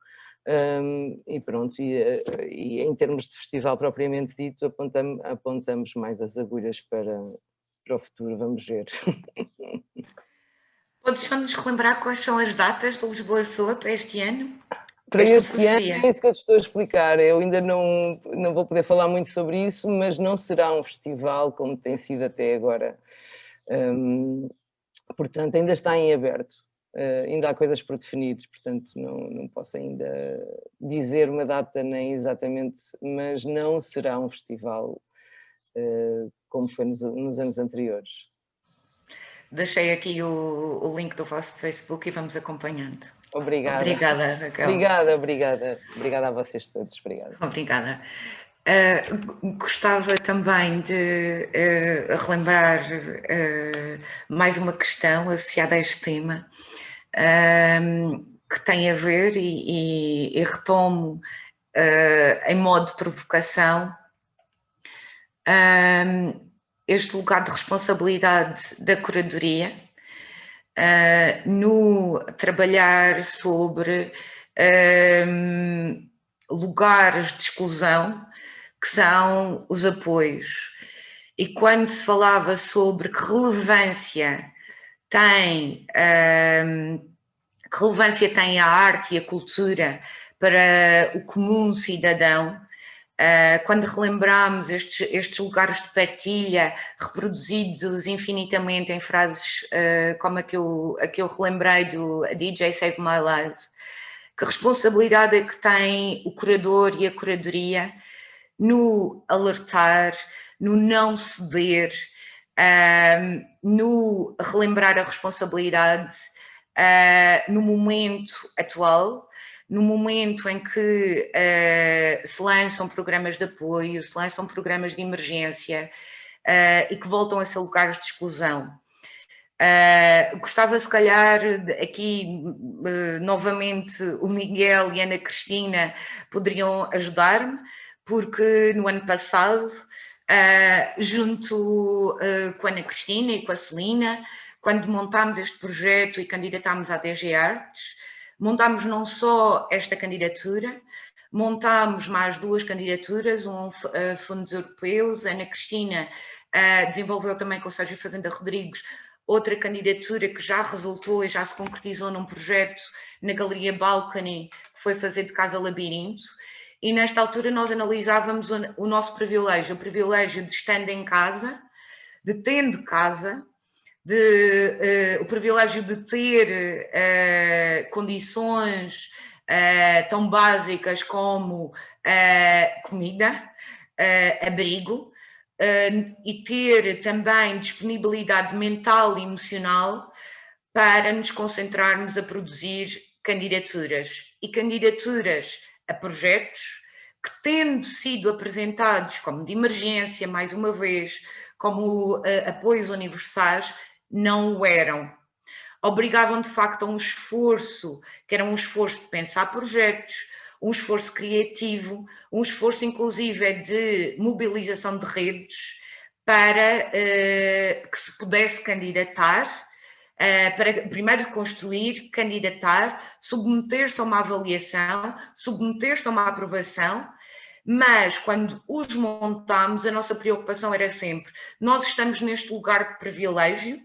e pronto, e em termos de festival propriamente dito apontamos mais as agulhas para o futuro, vamos ver. Podes só nos relembrar quais são as datas de Lisboa Soa para este ano? Para este ano é isso que eu te estou a explicar, eu ainda não vou poder falar muito sobre isso, mas não será um festival como tem sido até agora, portanto ainda está em aberto. Ainda há coisas por definir, portanto não posso ainda dizer uma data nem exatamente, mas não será um festival como foi nos anos anteriores. Deixei aqui o link do vosso Facebook e vamos acompanhando. Obrigada. Obrigada, Raquel. Obrigada a vocês todos. Obrigada. Gostava também de relembrar mais uma questão associada a este tema, que tem a ver, e retomo em modo de provocação, este lugar de responsabilidade da curadoria no trabalhar sobre lugares de exclusão, que são os apoios. E quando se falava sobre que relevância tem a arte e a cultura para o comum cidadão, quando relembramos estes lugares de partilha reproduzidos infinitamente em frases como a que eu relembrei do DJ Save My Life, que responsabilidade é que tem o curador e a curadoria no alertar, no não ceder, no relembrar a responsabilidade no momento atual, no momento em que se lançam programas de apoio, se lançam programas de emergência e que voltam a ser lugares de exclusão. Gostava, se calhar, aqui novamente o Miguel e a Ana Cristina poderiam ajudar-me, porque no ano passado, junto com a Ana Cristina e com a Celina, quando montámos este projeto e candidatámos à DG Artes, montámos não só esta candidatura, montámos mais 2 candidaturas, um a fundos europeus. A Ana Cristina desenvolveu também com o Sérgio Fazenda Rodrigues outra candidatura que já resultou e já se concretizou num projeto na Galeria Balcony, que foi fazer de Casa Labirinto. E nesta altura nós analisávamos o nosso privilégio, o privilégio de estando em casa, de tendo casa, o privilégio de ter condições tão básicas como comida, abrigo, e ter também disponibilidade mental e emocional para nos concentrarmos a produzir candidaturas. E candidaturas a projetos que, tendo sido apresentados como de emergência, mais uma vez, como apoios universais, não o eram. Obrigavam, de facto, a um esforço, que era um esforço de pensar projetos, um esforço criativo, um esforço, inclusive, de mobilização de redes para que se pudesse candidatar, para primeiro construir, candidatar, submeter-se a uma avaliação, submeter-se a uma aprovação. Mas, quando os montámos, a nossa preocupação era sempre: nós estamos neste lugar de privilégio,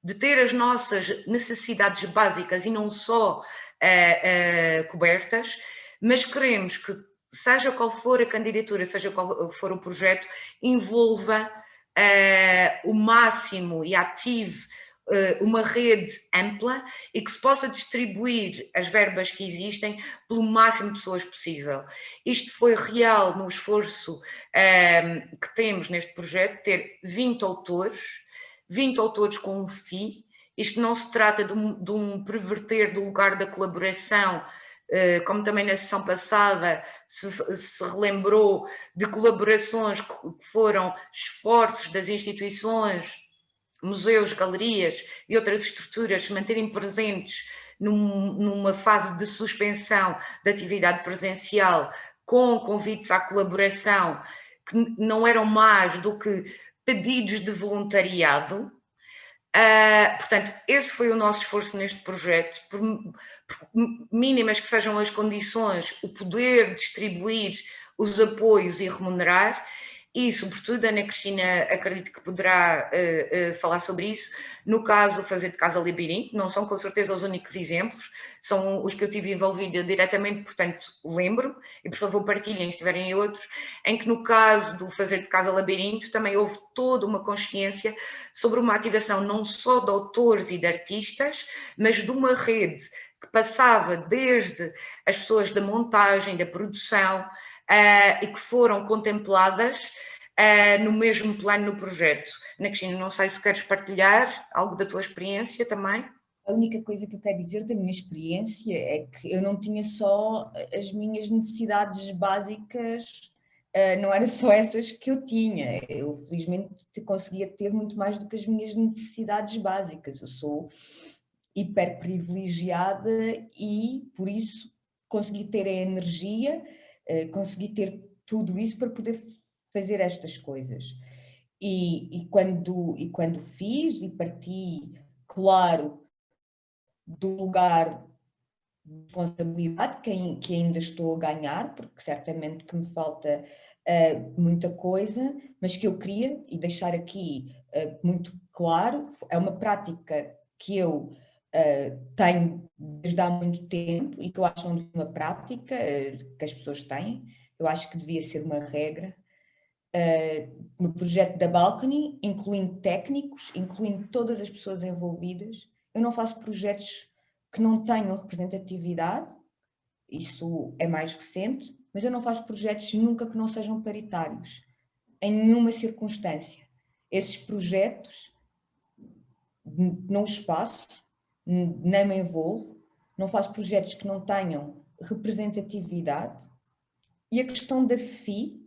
de ter as nossas necessidades básicas e não só cobertas, mas queremos que, seja qual for a candidatura, seja qual for o projeto, envolva o máximo e ative uma rede ampla e que se possa distribuir as verbas que existem pelo máximo de pessoas possível. Isto foi real no esforço que temos neste projeto, ter 20 autores com um FII. Isto não se trata de um perverter do lugar da colaboração, como também na sessão passada se relembrou de colaborações que foram esforços das instituições, museus, galerias e outras estruturas se manterem presentes numa fase de suspensão da atividade presencial, com convites à colaboração que não eram mais do que pedidos de voluntariado. Portanto, esse foi o nosso esforço neste projeto, por mínimas que sejam as condições, o poder distribuir os apoios e remunerar. E, sobretudo, a Ana Cristina acredito que poderá falar sobre isso. No caso, fazer de Casa Labirinto, não são com certeza os únicos exemplos, são os que eu tive envolvida diretamente, portanto, lembro, e por favor partilhem se tiverem outros, em que no caso do fazer de Casa Labirinto também houve toda uma consciência sobre uma ativação não só de autores e de artistas, mas de uma rede que passava desde as pessoas da montagem, da produção, e que foram contempladas no mesmo plano no projeto. Ana Cristina, não sei se queres partilhar algo da tua experiência também. A única coisa que eu quero dizer da minha experiência é que eu não tinha só as minhas necessidades básicas, não eram só essas que eu tinha. Eu, felizmente, conseguia ter muito mais do que as minhas necessidades básicas. Eu sou hiper privilegiada e, por isso, consegui ter a energia, consegui ter tudo isso para poder fazer estas coisas. E quando fiz e parti, claro, do lugar de responsabilidade que ainda estou a ganhar, porque certamente que me falta muita coisa, mas que eu queria, e deixar aqui muito claro, é uma prática que eu tenho desde há muito tempo e que eu acho uma prática que as pessoas têm. Eu acho que devia ser uma regra. No projeto da Balcony, incluindo técnicos, incluindo todas as pessoas envolvidas. Eu não faço projetos que não tenham representatividade, isso é mais recente, mas eu não faço projetos nunca que não sejam paritários, em nenhuma circunstância. Esses projetos não os faço, nem me envolvo, não faço projetos que não tenham representatividade, e a questão da FI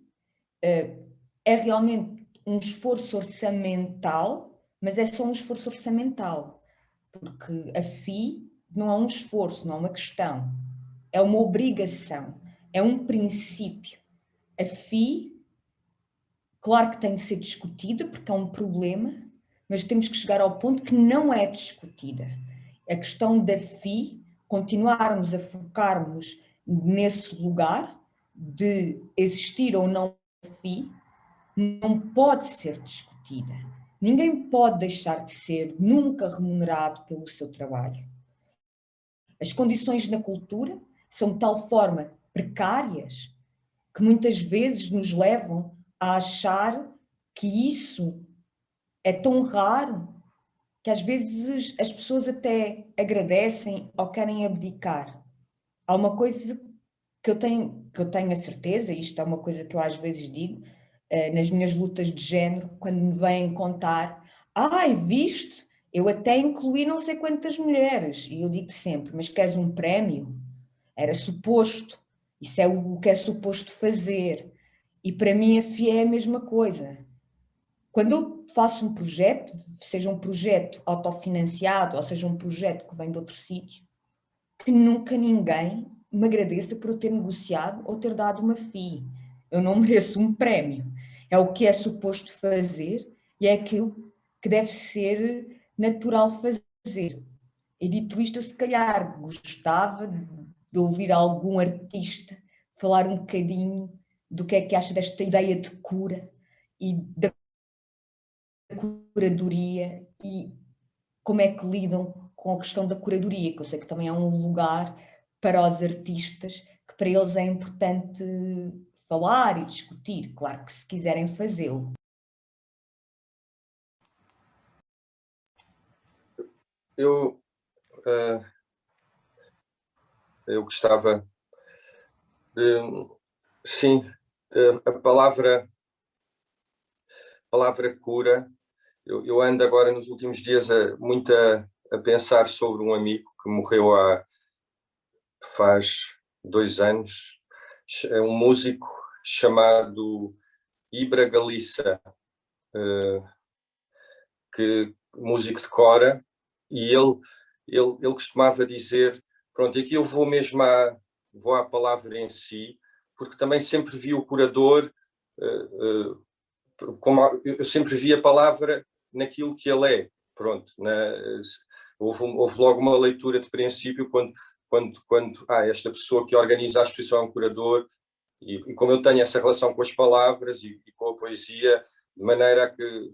é realmente um esforço orçamental, mas é só um esforço orçamental, porque a FI não é um esforço, não é uma questão, é uma obrigação, é um princípio. A FI, claro que tem de ser discutida, porque é um problema, mas temos que chegar ao ponto que não é discutida. A questão da FI, continuarmos a focarmos nesse lugar de existir ou não a FI, não pode ser discutida. Ninguém pode deixar de ser nunca remunerado pelo seu trabalho. As condições na cultura são de tal forma precárias que muitas vezes nos levam a achar que isso é tão raro que às vezes as pessoas até agradecem ou querem abdicar. Há uma coisa que eu tenho a certeza, e isto é uma coisa que eu às vezes digo, nas minhas lutas de género, quando me vêm contar, viste, eu até incluí não sei quantas mulheres, e eu digo sempre, mas queres um prémio? Era suposto, isso é o que é suposto fazer, e para mim a FIA é a mesma coisa. Quando eu faço um projeto, seja um projeto autofinanciado, ou seja um projeto que vem de outro sítio, que nunca ninguém me agradeça por eu ter negociado ou ter dado uma FII. Eu não mereço um prémio. É o que é suposto fazer e é aquilo que deve ser natural fazer. E dito isto, eu se calhar gostava de ouvir algum artista falar um bocadinho do que é que acha desta ideia de cura e da curadoria e como é que lidam com a questão da curadoria, que eu sei que também é um lugar para os artistas, que para eles é importante falar e discutir, claro que se quiserem fazê-lo. Eu gostava de, sim, a palavra cura. Eu ando agora nos últimos dias muito a pensar sobre um amigo que morreu faz 2 anos, é um músico chamado Ibra Galissa, músico de cora, e ele costumava dizer, pronto, aqui eu vou mesmo vou à palavra em si, porque também sempre vi o curador, eu sempre vi a palavra naquilo que ele é, pronto, houve logo uma leitura de princípio quando esta pessoa que organiza a exposição é um curador, e como eu tenho essa relação com as palavras e com a poesia, de maneira a que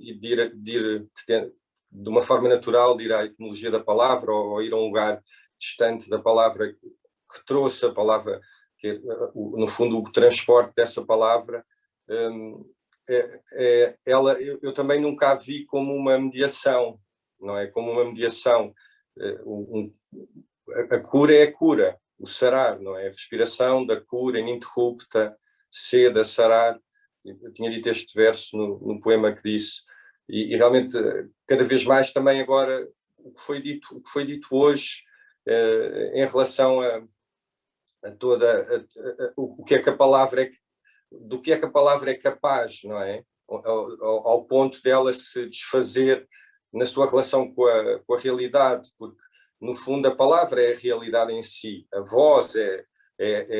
de uma forma natural de ir à etimologia da palavra ou ir a um lugar distante da palavra que trouxe a palavra, que é, no fundo, o transporte dessa palavra, eu também nunca a vi como uma mediação, não é? Como uma mediação. A cura é a cura, o sarar, não é? A respiração da cura ininterrupta, seda, sarar. Eu tinha dito este verso no poema que disse, e realmente cada vez mais também agora o que foi dito hoje em relação a o que é que a palavra é, do que é que a palavra é capaz, não é? Ao ponto dela se desfazer na sua relação com a realidade, porque no fundo a palavra é a realidade em si, a voz é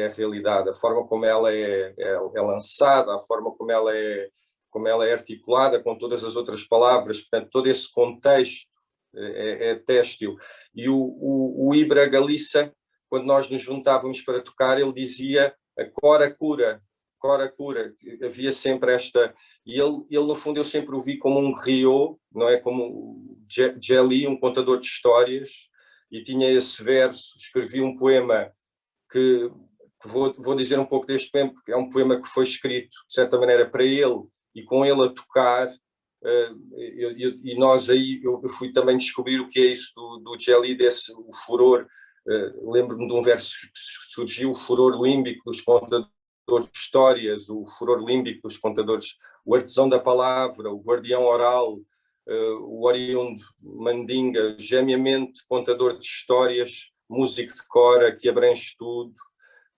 a realidade, a forma como ela é lançada, a forma como ela é articulada com todas as outras palavras, portanto todo esse contexto é têxtil. E o Ibra Galissa, quando nós nos juntávamos para tocar, ele dizia a cora cura, havia sempre esta, e ele no fundo eu sempre o vi como um griot, não é, como Jelly, um contador de histórias, e tinha esse verso, escrevi um poema que vou dizer um pouco deste poema, porque é um poema que foi escrito de certa maneira para ele, e com ele a tocar, e nós aí, eu fui também descobrir o que é isso do Jelly, o furor, lembro-me de um verso que surgiu, o furor límbico dos contadores de histórias, o furor límbico dos contadores, o artesão da palavra, o guardião oral, o oriundo mandinga, gêmeamente contador de histórias, músico de cora que abrange tudo,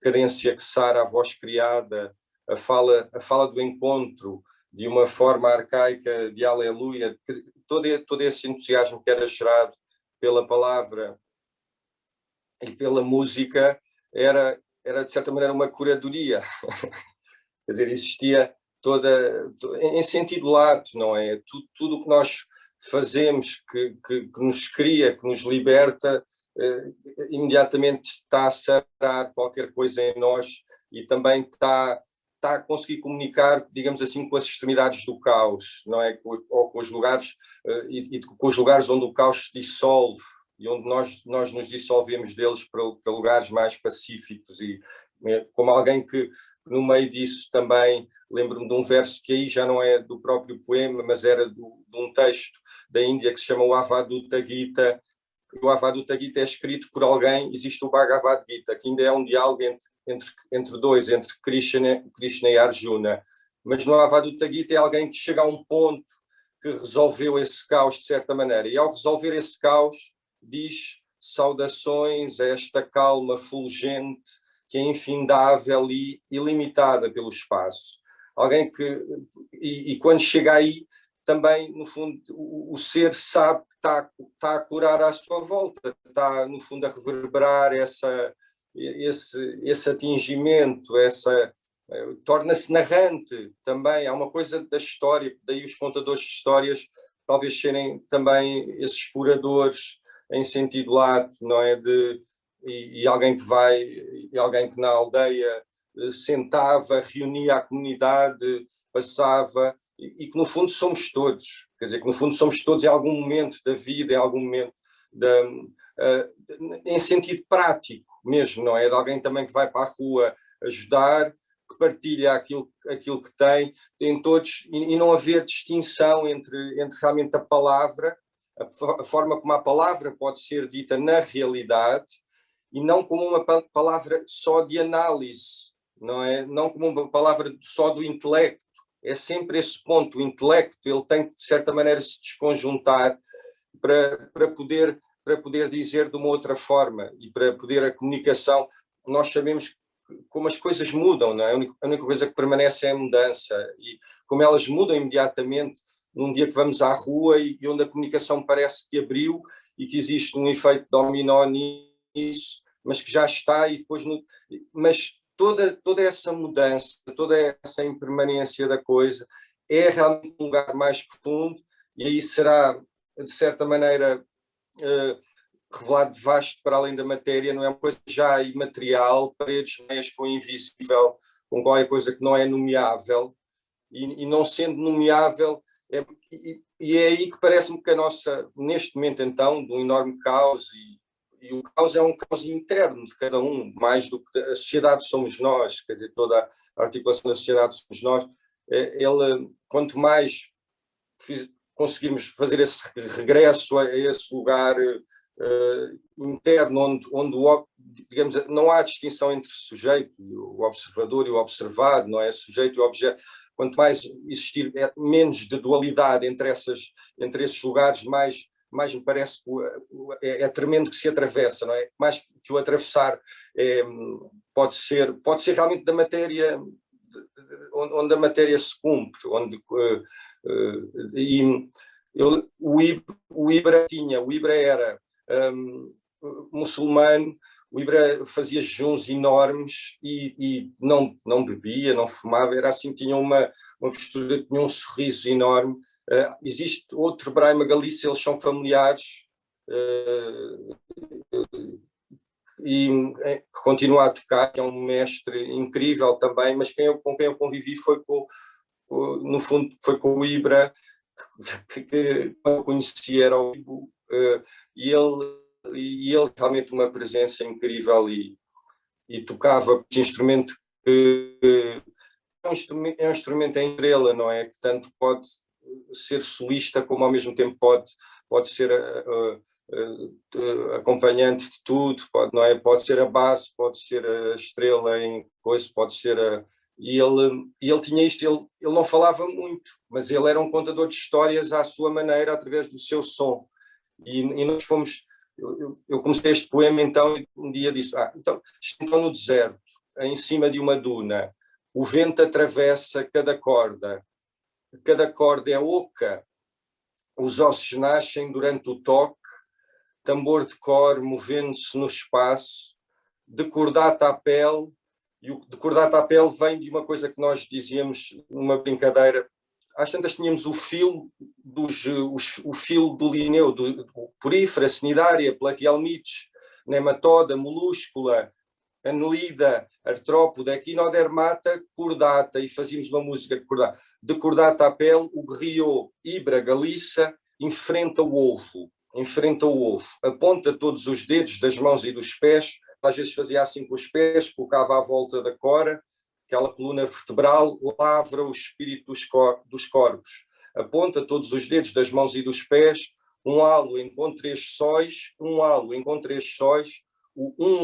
cadência que sara a voz criada, a fala do encontro de uma forma arcaica de aleluia, todo esse entusiasmo que era gerado pela palavra e pela música era de certa maneira uma curadoria. Quer dizer, existia em sentido lato, não é? Tudo o que nós fazemos que nos cria, que nos liberta, imediatamente está a sarar qualquer coisa em nós e também está a conseguir comunicar, digamos assim, com as extremidades do caos, não é? Ou com os lugares, e com os lugares onde o caos se dissolve e onde nós nos dissolvemos deles para lugares mais pacíficos. E como alguém que no meio disso também lembro-me de um verso que aí já não é do próprio poema, mas era de um texto da Índia que se chama o Avadhuta Gita. O Avadhuta Gita é escrito por alguém, existe o Bhagavad Gita, que ainda é um diálogo entre dois, entre Krishna e Arjuna. Mas no Avadhuta Gita é alguém que chega a um ponto que resolveu esse caos de certa maneira. E ao resolver esse caos, diz saudações a esta calma fulgente que é infindável e ilimitada pelo espaço. Alguém que, e quando chega aí, também, no fundo, o ser sabe que está a curar à sua volta, está, no fundo, a reverberar esse atingimento, torna-se narrante também. Há uma coisa da história, daí os contadores de histórias talvez serem também esses exploradores em sentido lato, não é? E alguém que vai, e alguém que na aldeia sentava, reunia a comunidade, passava, e que no fundo somos todos, quer dizer, que no fundo somos todos em algum momento da vida, em algum momento, em sentido prático mesmo, não é? De alguém também que vai para a rua ajudar, que partilha aquilo que tem, em todos, e não haver distinção entre realmente a palavra, a forma como a palavra pode ser dita na realidade, e não como uma palavra só de análise, não é? Não como uma palavra só do intelecto. É sempre esse ponto, o intelecto, ele tem que de certa maneira se desconjuntar para poder dizer de uma outra forma e para poder a comunicação. Nós sabemos como as coisas mudam, não é? A única coisa que permanece é a mudança, e como elas mudam imediatamente num dia que vamos à rua e onde a comunicação parece que abriu e que existe um efeito dominó nisso, mas que já está, e depois mas toda essa mudança, toda essa impermanência da coisa é realmente um lugar mais profundo, e aí será, de certa maneira, revelado de vasto para além da matéria, não é uma coisa já imaterial, paredes meias com o invisível, com qualquer coisa que não é nomeável, e não sendo nomeável, e é aí que parece-me que a nossa, neste momento então, de um enorme caos, e o caos é um caos interno de cada um, mais do que a sociedade somos nós, quer dizer, toda a articulação da sociedade somos nós. Quanto mais conseguirmos fazer esse regresso a esse lugar interno, onde digamos, não há distinção entre o sujeito, o observador e o observado, não é? Sujeito e objeto. Quanto mais existir menos de dualidade entre esses lugares, mais me parece que é tremendo que se atravessa, não é? Mais que o atravessar pode ser realmente da matéria, onde a matéria se cumpre, o Ibra era muçulmano, o Ibra fazia jejuns enormes e não bebia, não fumava, era assim, tinha uma postura, tinha um sorriso enorme. Existe outro Braima Galícia, eles são familiares, e que continua a tocar, que é um mestre incrível também, mas com quem eu convivi no fundo foi com o Ibra, que eu conheci, era o Ibo, e ele realmente uma presença incrível, e tocava este instrumento que é um instrumento em estrela, não é? Que tanto pode ser solista como ao mesmo tempo pode ser acompanhante de tudo, não é? Pode ser a base, pode ser a estrela em coisa, pode ser E ele tinha isto, ele não falava muito, mas ele era um contador de histórias à sua maneira, através do seu som. E nós fomos, eu comecei este poema então, e um dia disse, então, estou no deserto, em cima de uma duna, o vento atravessa cada corda é oca, os ossos nascem durante o toque, tambor de cor movendo-se no espaço, de cordata à pele, e o de cordata à pele vem de uma coisa que nós dizíamos numa brincadeira. Às tantas tínhamos o filo o filo do lineu, do porífera, cnidária, platihelmites, nematoda, molúscula, anelida, artrópoda, equinodermata, cordata, e fazíamos uma música de cordata à pele, o griot, ibra, galiça, enfrenta o ovo, aponta todos os dedos das mãos e dos pés, às vezes fazia assim com os pés, colocava à volta da cora, aquela coluna vertebral, lavra o espírito dos corpos, aponta todos os dedos das mãos e dos pés, um halo com 3 sóis, um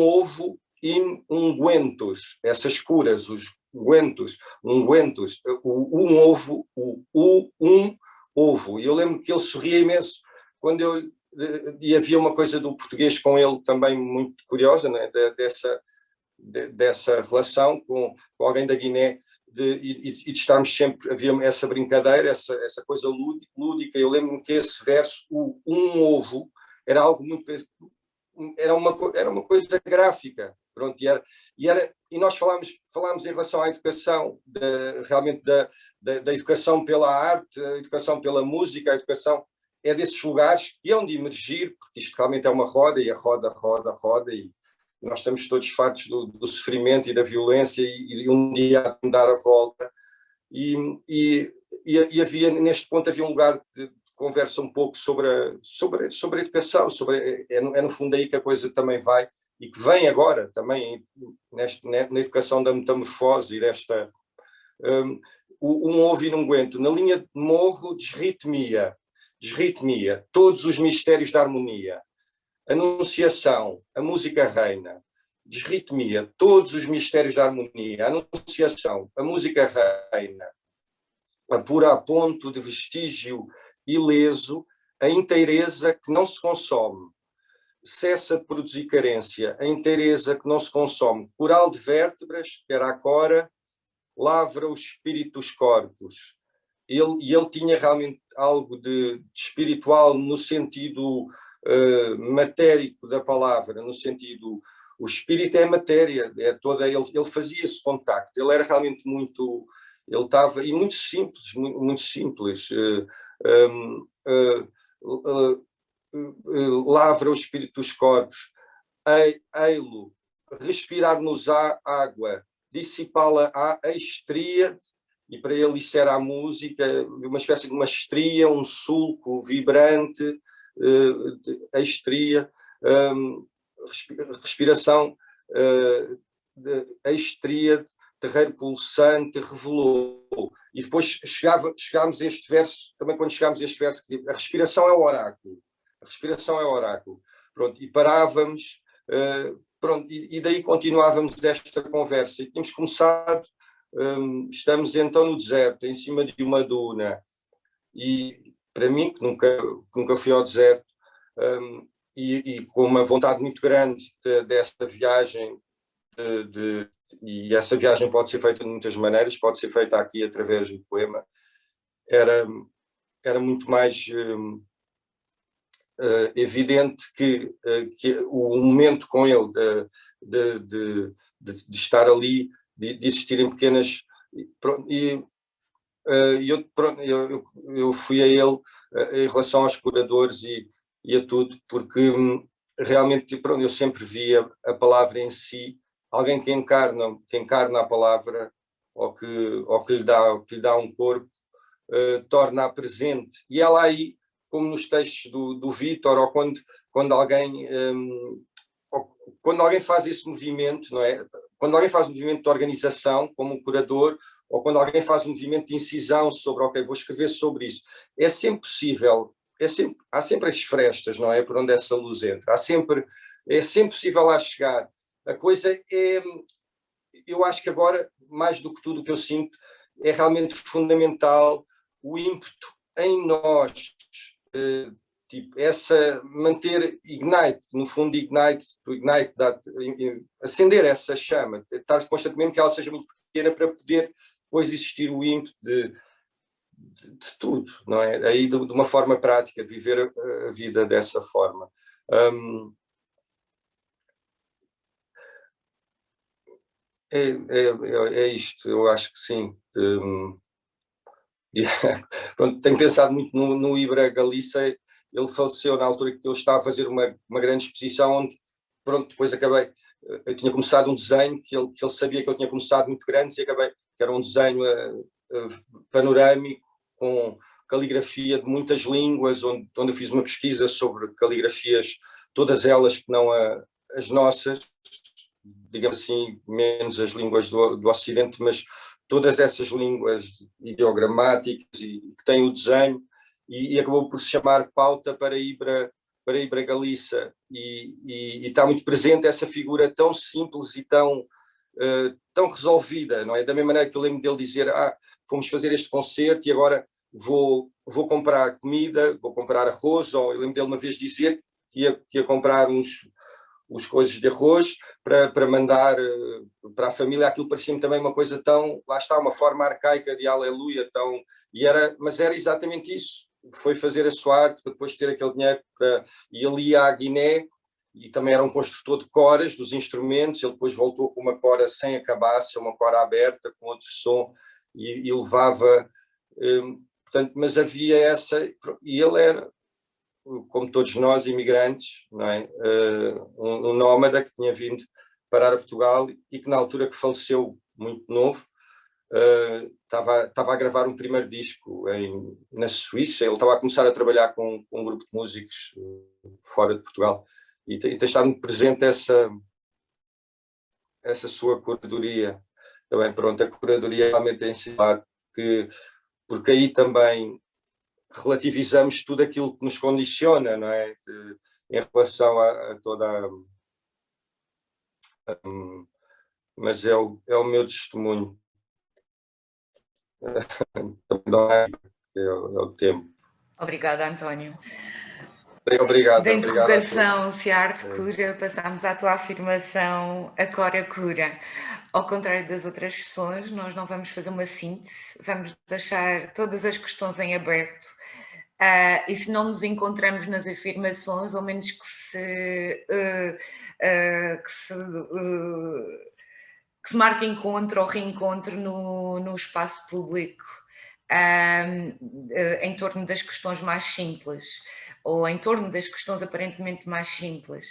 ovo in ungüentos, essas curas, os ungüentos, um ovo. E eu lembro que ele sorria imenso quando e havia uma coisa do português com ele também muito curiosa, né? dessa relação com alguém da Guiné, de estarmos sempre, havia essa brincadeira, essa coisa lúdica. Eu lembro-me que esse verso, um ovo, era algo muito, era uma coisa gráfica, pronto, e nós falámos em relação à educação, realmente da educação pela arte, a educação pela música, a educação é desses lugares que hão de emergir, porque isto realmente é uma roda, e a roda, e nós estamos todos fartos do sofrimento e da violência, e um dia há de dar a volta, e havia, neste ponto, havia um lugar de conversa um pouco sobre a educação, é no fundo aí que a coisa também vai, e que vem agora também na educação da metamorfose, e desta um ovo e não aguento, na linha de morro, desritmia, todos os mistérios da harmonia, anunciação, a música reina, desritmia, todos os mistérios da harmonia, anunciação, a música reina, apura a ponto de vestígio ileso, a inteireza que não se consome, cessa de produzir carência, a inteireza que não se consome, coral de vértebras, que era a cora, lavra o espírito dos corpos. Ele tinha realmente algo de espiritual no sentido matérico da palavra, no sentido, o espírito é matéria, ele fazia esse contacto, ele era realmente muito, ele estava, e muito simples, lavra o espírito dos corpos, ei-lo, respirar-nos a água, dissipá-la a estria, e para ele isso era a música, uma espécie de uma estria, um sulco vibrante, a estria, respiração, a estria, terreiro pulsante, revelou. E depois chegámos a este verso, também quando chegámos a este verso, que diz, a respiração é o oráculo. Pronto, e parávamos, pronto, e daí continuávamos esta conversa. E tínhamos começado, estamos então no deserto, em cima de uma duna. E para mim, que nunca fui ao deserto, e com uma vontade muito grande dessa viagem, e essa viagem pode ser feita de muitas maneiras, pode ser feita aqui através do poema, era muito mais evidente que o momento com ele de estar ali, de existirem pequenas... eu fui a ele em relação aos curadores e a tudo, porque realmente eu sempre via a palavra em si, alguém que encarna a palavra, ou que lhe dá um corpo, torna-a presente. E ela aí, como nos textos do Vítor, ou quando alguém faz esse movimento, não é? Quando alguém faz um movimento de organização, como um curador, ou quando alguém faz um movimento de incisão sobre, ok, vou escrever sobre isso, é sempre possível, há sempre as frestas, não é? Por onde essa luz entra, é sempre possível lá chegar. A coisa é, eu acho que agora, mais do que tudo o que eu sinto, é realmente fundamental o ímpeto em nós, tipo, manter ignite, no fundo ignite, acender essa chama, estar constantemente mesmo que ela seja muito pequena para poder depois existir o ímpeto de tudo, não é? Aí de uma forma prática, de viver a vida dessa forma. É isto, eu acho que sim. Pronto, tenho pensado muito no Ibra Galícia. Ele faleceu na altura que eu estava a fazer uma grande exposição, onde, pronto, depois acabei, eu tinha começado um desenho que ele sabia que eu tinha começado muito grande, e acabei, que era um desenho panorâmico, com caligrafia de muitas línguas, onde eu fiz uma pesquisa sobre caligrafias, todas elas que não as nossas, digamos assim, menos as línguas do Ocidente, mas todas essas línguas ideogramáticas e que têm o desenho, e acabou por se chamar Pauta para Ibra Galícia, e está muito presente essa figura tão simples e tão resolvida, não é? Da mesma maneira que eu lembro dele dizer, fomos fazer este concerto e agora vou comprar comida, vou comprar arroz, ou eu lembro dele uma vez dizer que ia comprar os coisas de arroz para mandar para a família. Aquilo parecia-me também uma coisa tão, lá está, uma forma arcaica de aleluia, mas era exatamente isso. Foi fazer a sua arte para depois ter aquele dinheiro e ele ia à Guiné, e também era um construtor de coras dos instrumentos. Ele depois voltou com uma cora sem a cabaça, uma cora aberta, com outro som, e levava, portanto, mas havia essa, e ele era, como todos nós, imigrantes, não é? Um nómada que tinha vindo parar a Portugal e que na altura que faleceu muito novo, estava a gravar um primeiro disco na Suíça. Ele estava a começar a trabalhar com um grupo de músicos fora de Portugal, e tem estado muito presente essa sua curadoria. Também, pronto, a curadoria realmente é ensinado, porque aí também relativizamos tudo aquilo que nos condiciona, não é? Em relação a toda mas é o meu testemunho. É o tempo. Obrigada, António. Obrigado. Da interrogação se a arte cura, passamos à tua afirmação, a cora cura. Ao contrário das outras sessões, nós não vamos fazer uma síntese, vamos deixar todas as questões em aberto. E se não nos encontramos nas afirmações, ao menos que se marque encontro ou reencontro no espaço público, em torno das questões mais simples, ou em torno das questões aparentemente mais simples.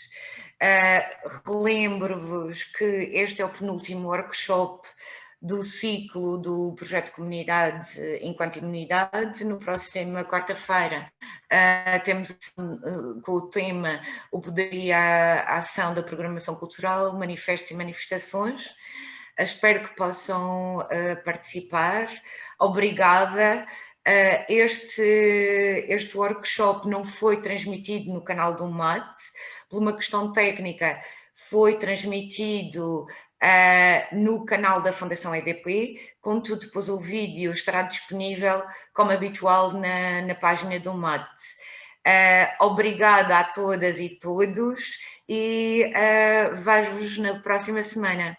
Relembro-vos que este é o penúltimo workshop do ciclo do Projeto Comunidade enquanto Imunidade. No próximo quarta-feira temos com o tema o poder e a ação da programação cultural, manifestos e manifestações. Espero que possam participar. Obrigada. Este workshop não foi transmitido no canal do MAT, por uma questão técnica, foi transmitido no canal da Fundação EDP, contudo depois o vídeo estará disponível, como habitual, na página do MAT. Obrigada a todas e todos, e vejo-vos na próxima semana.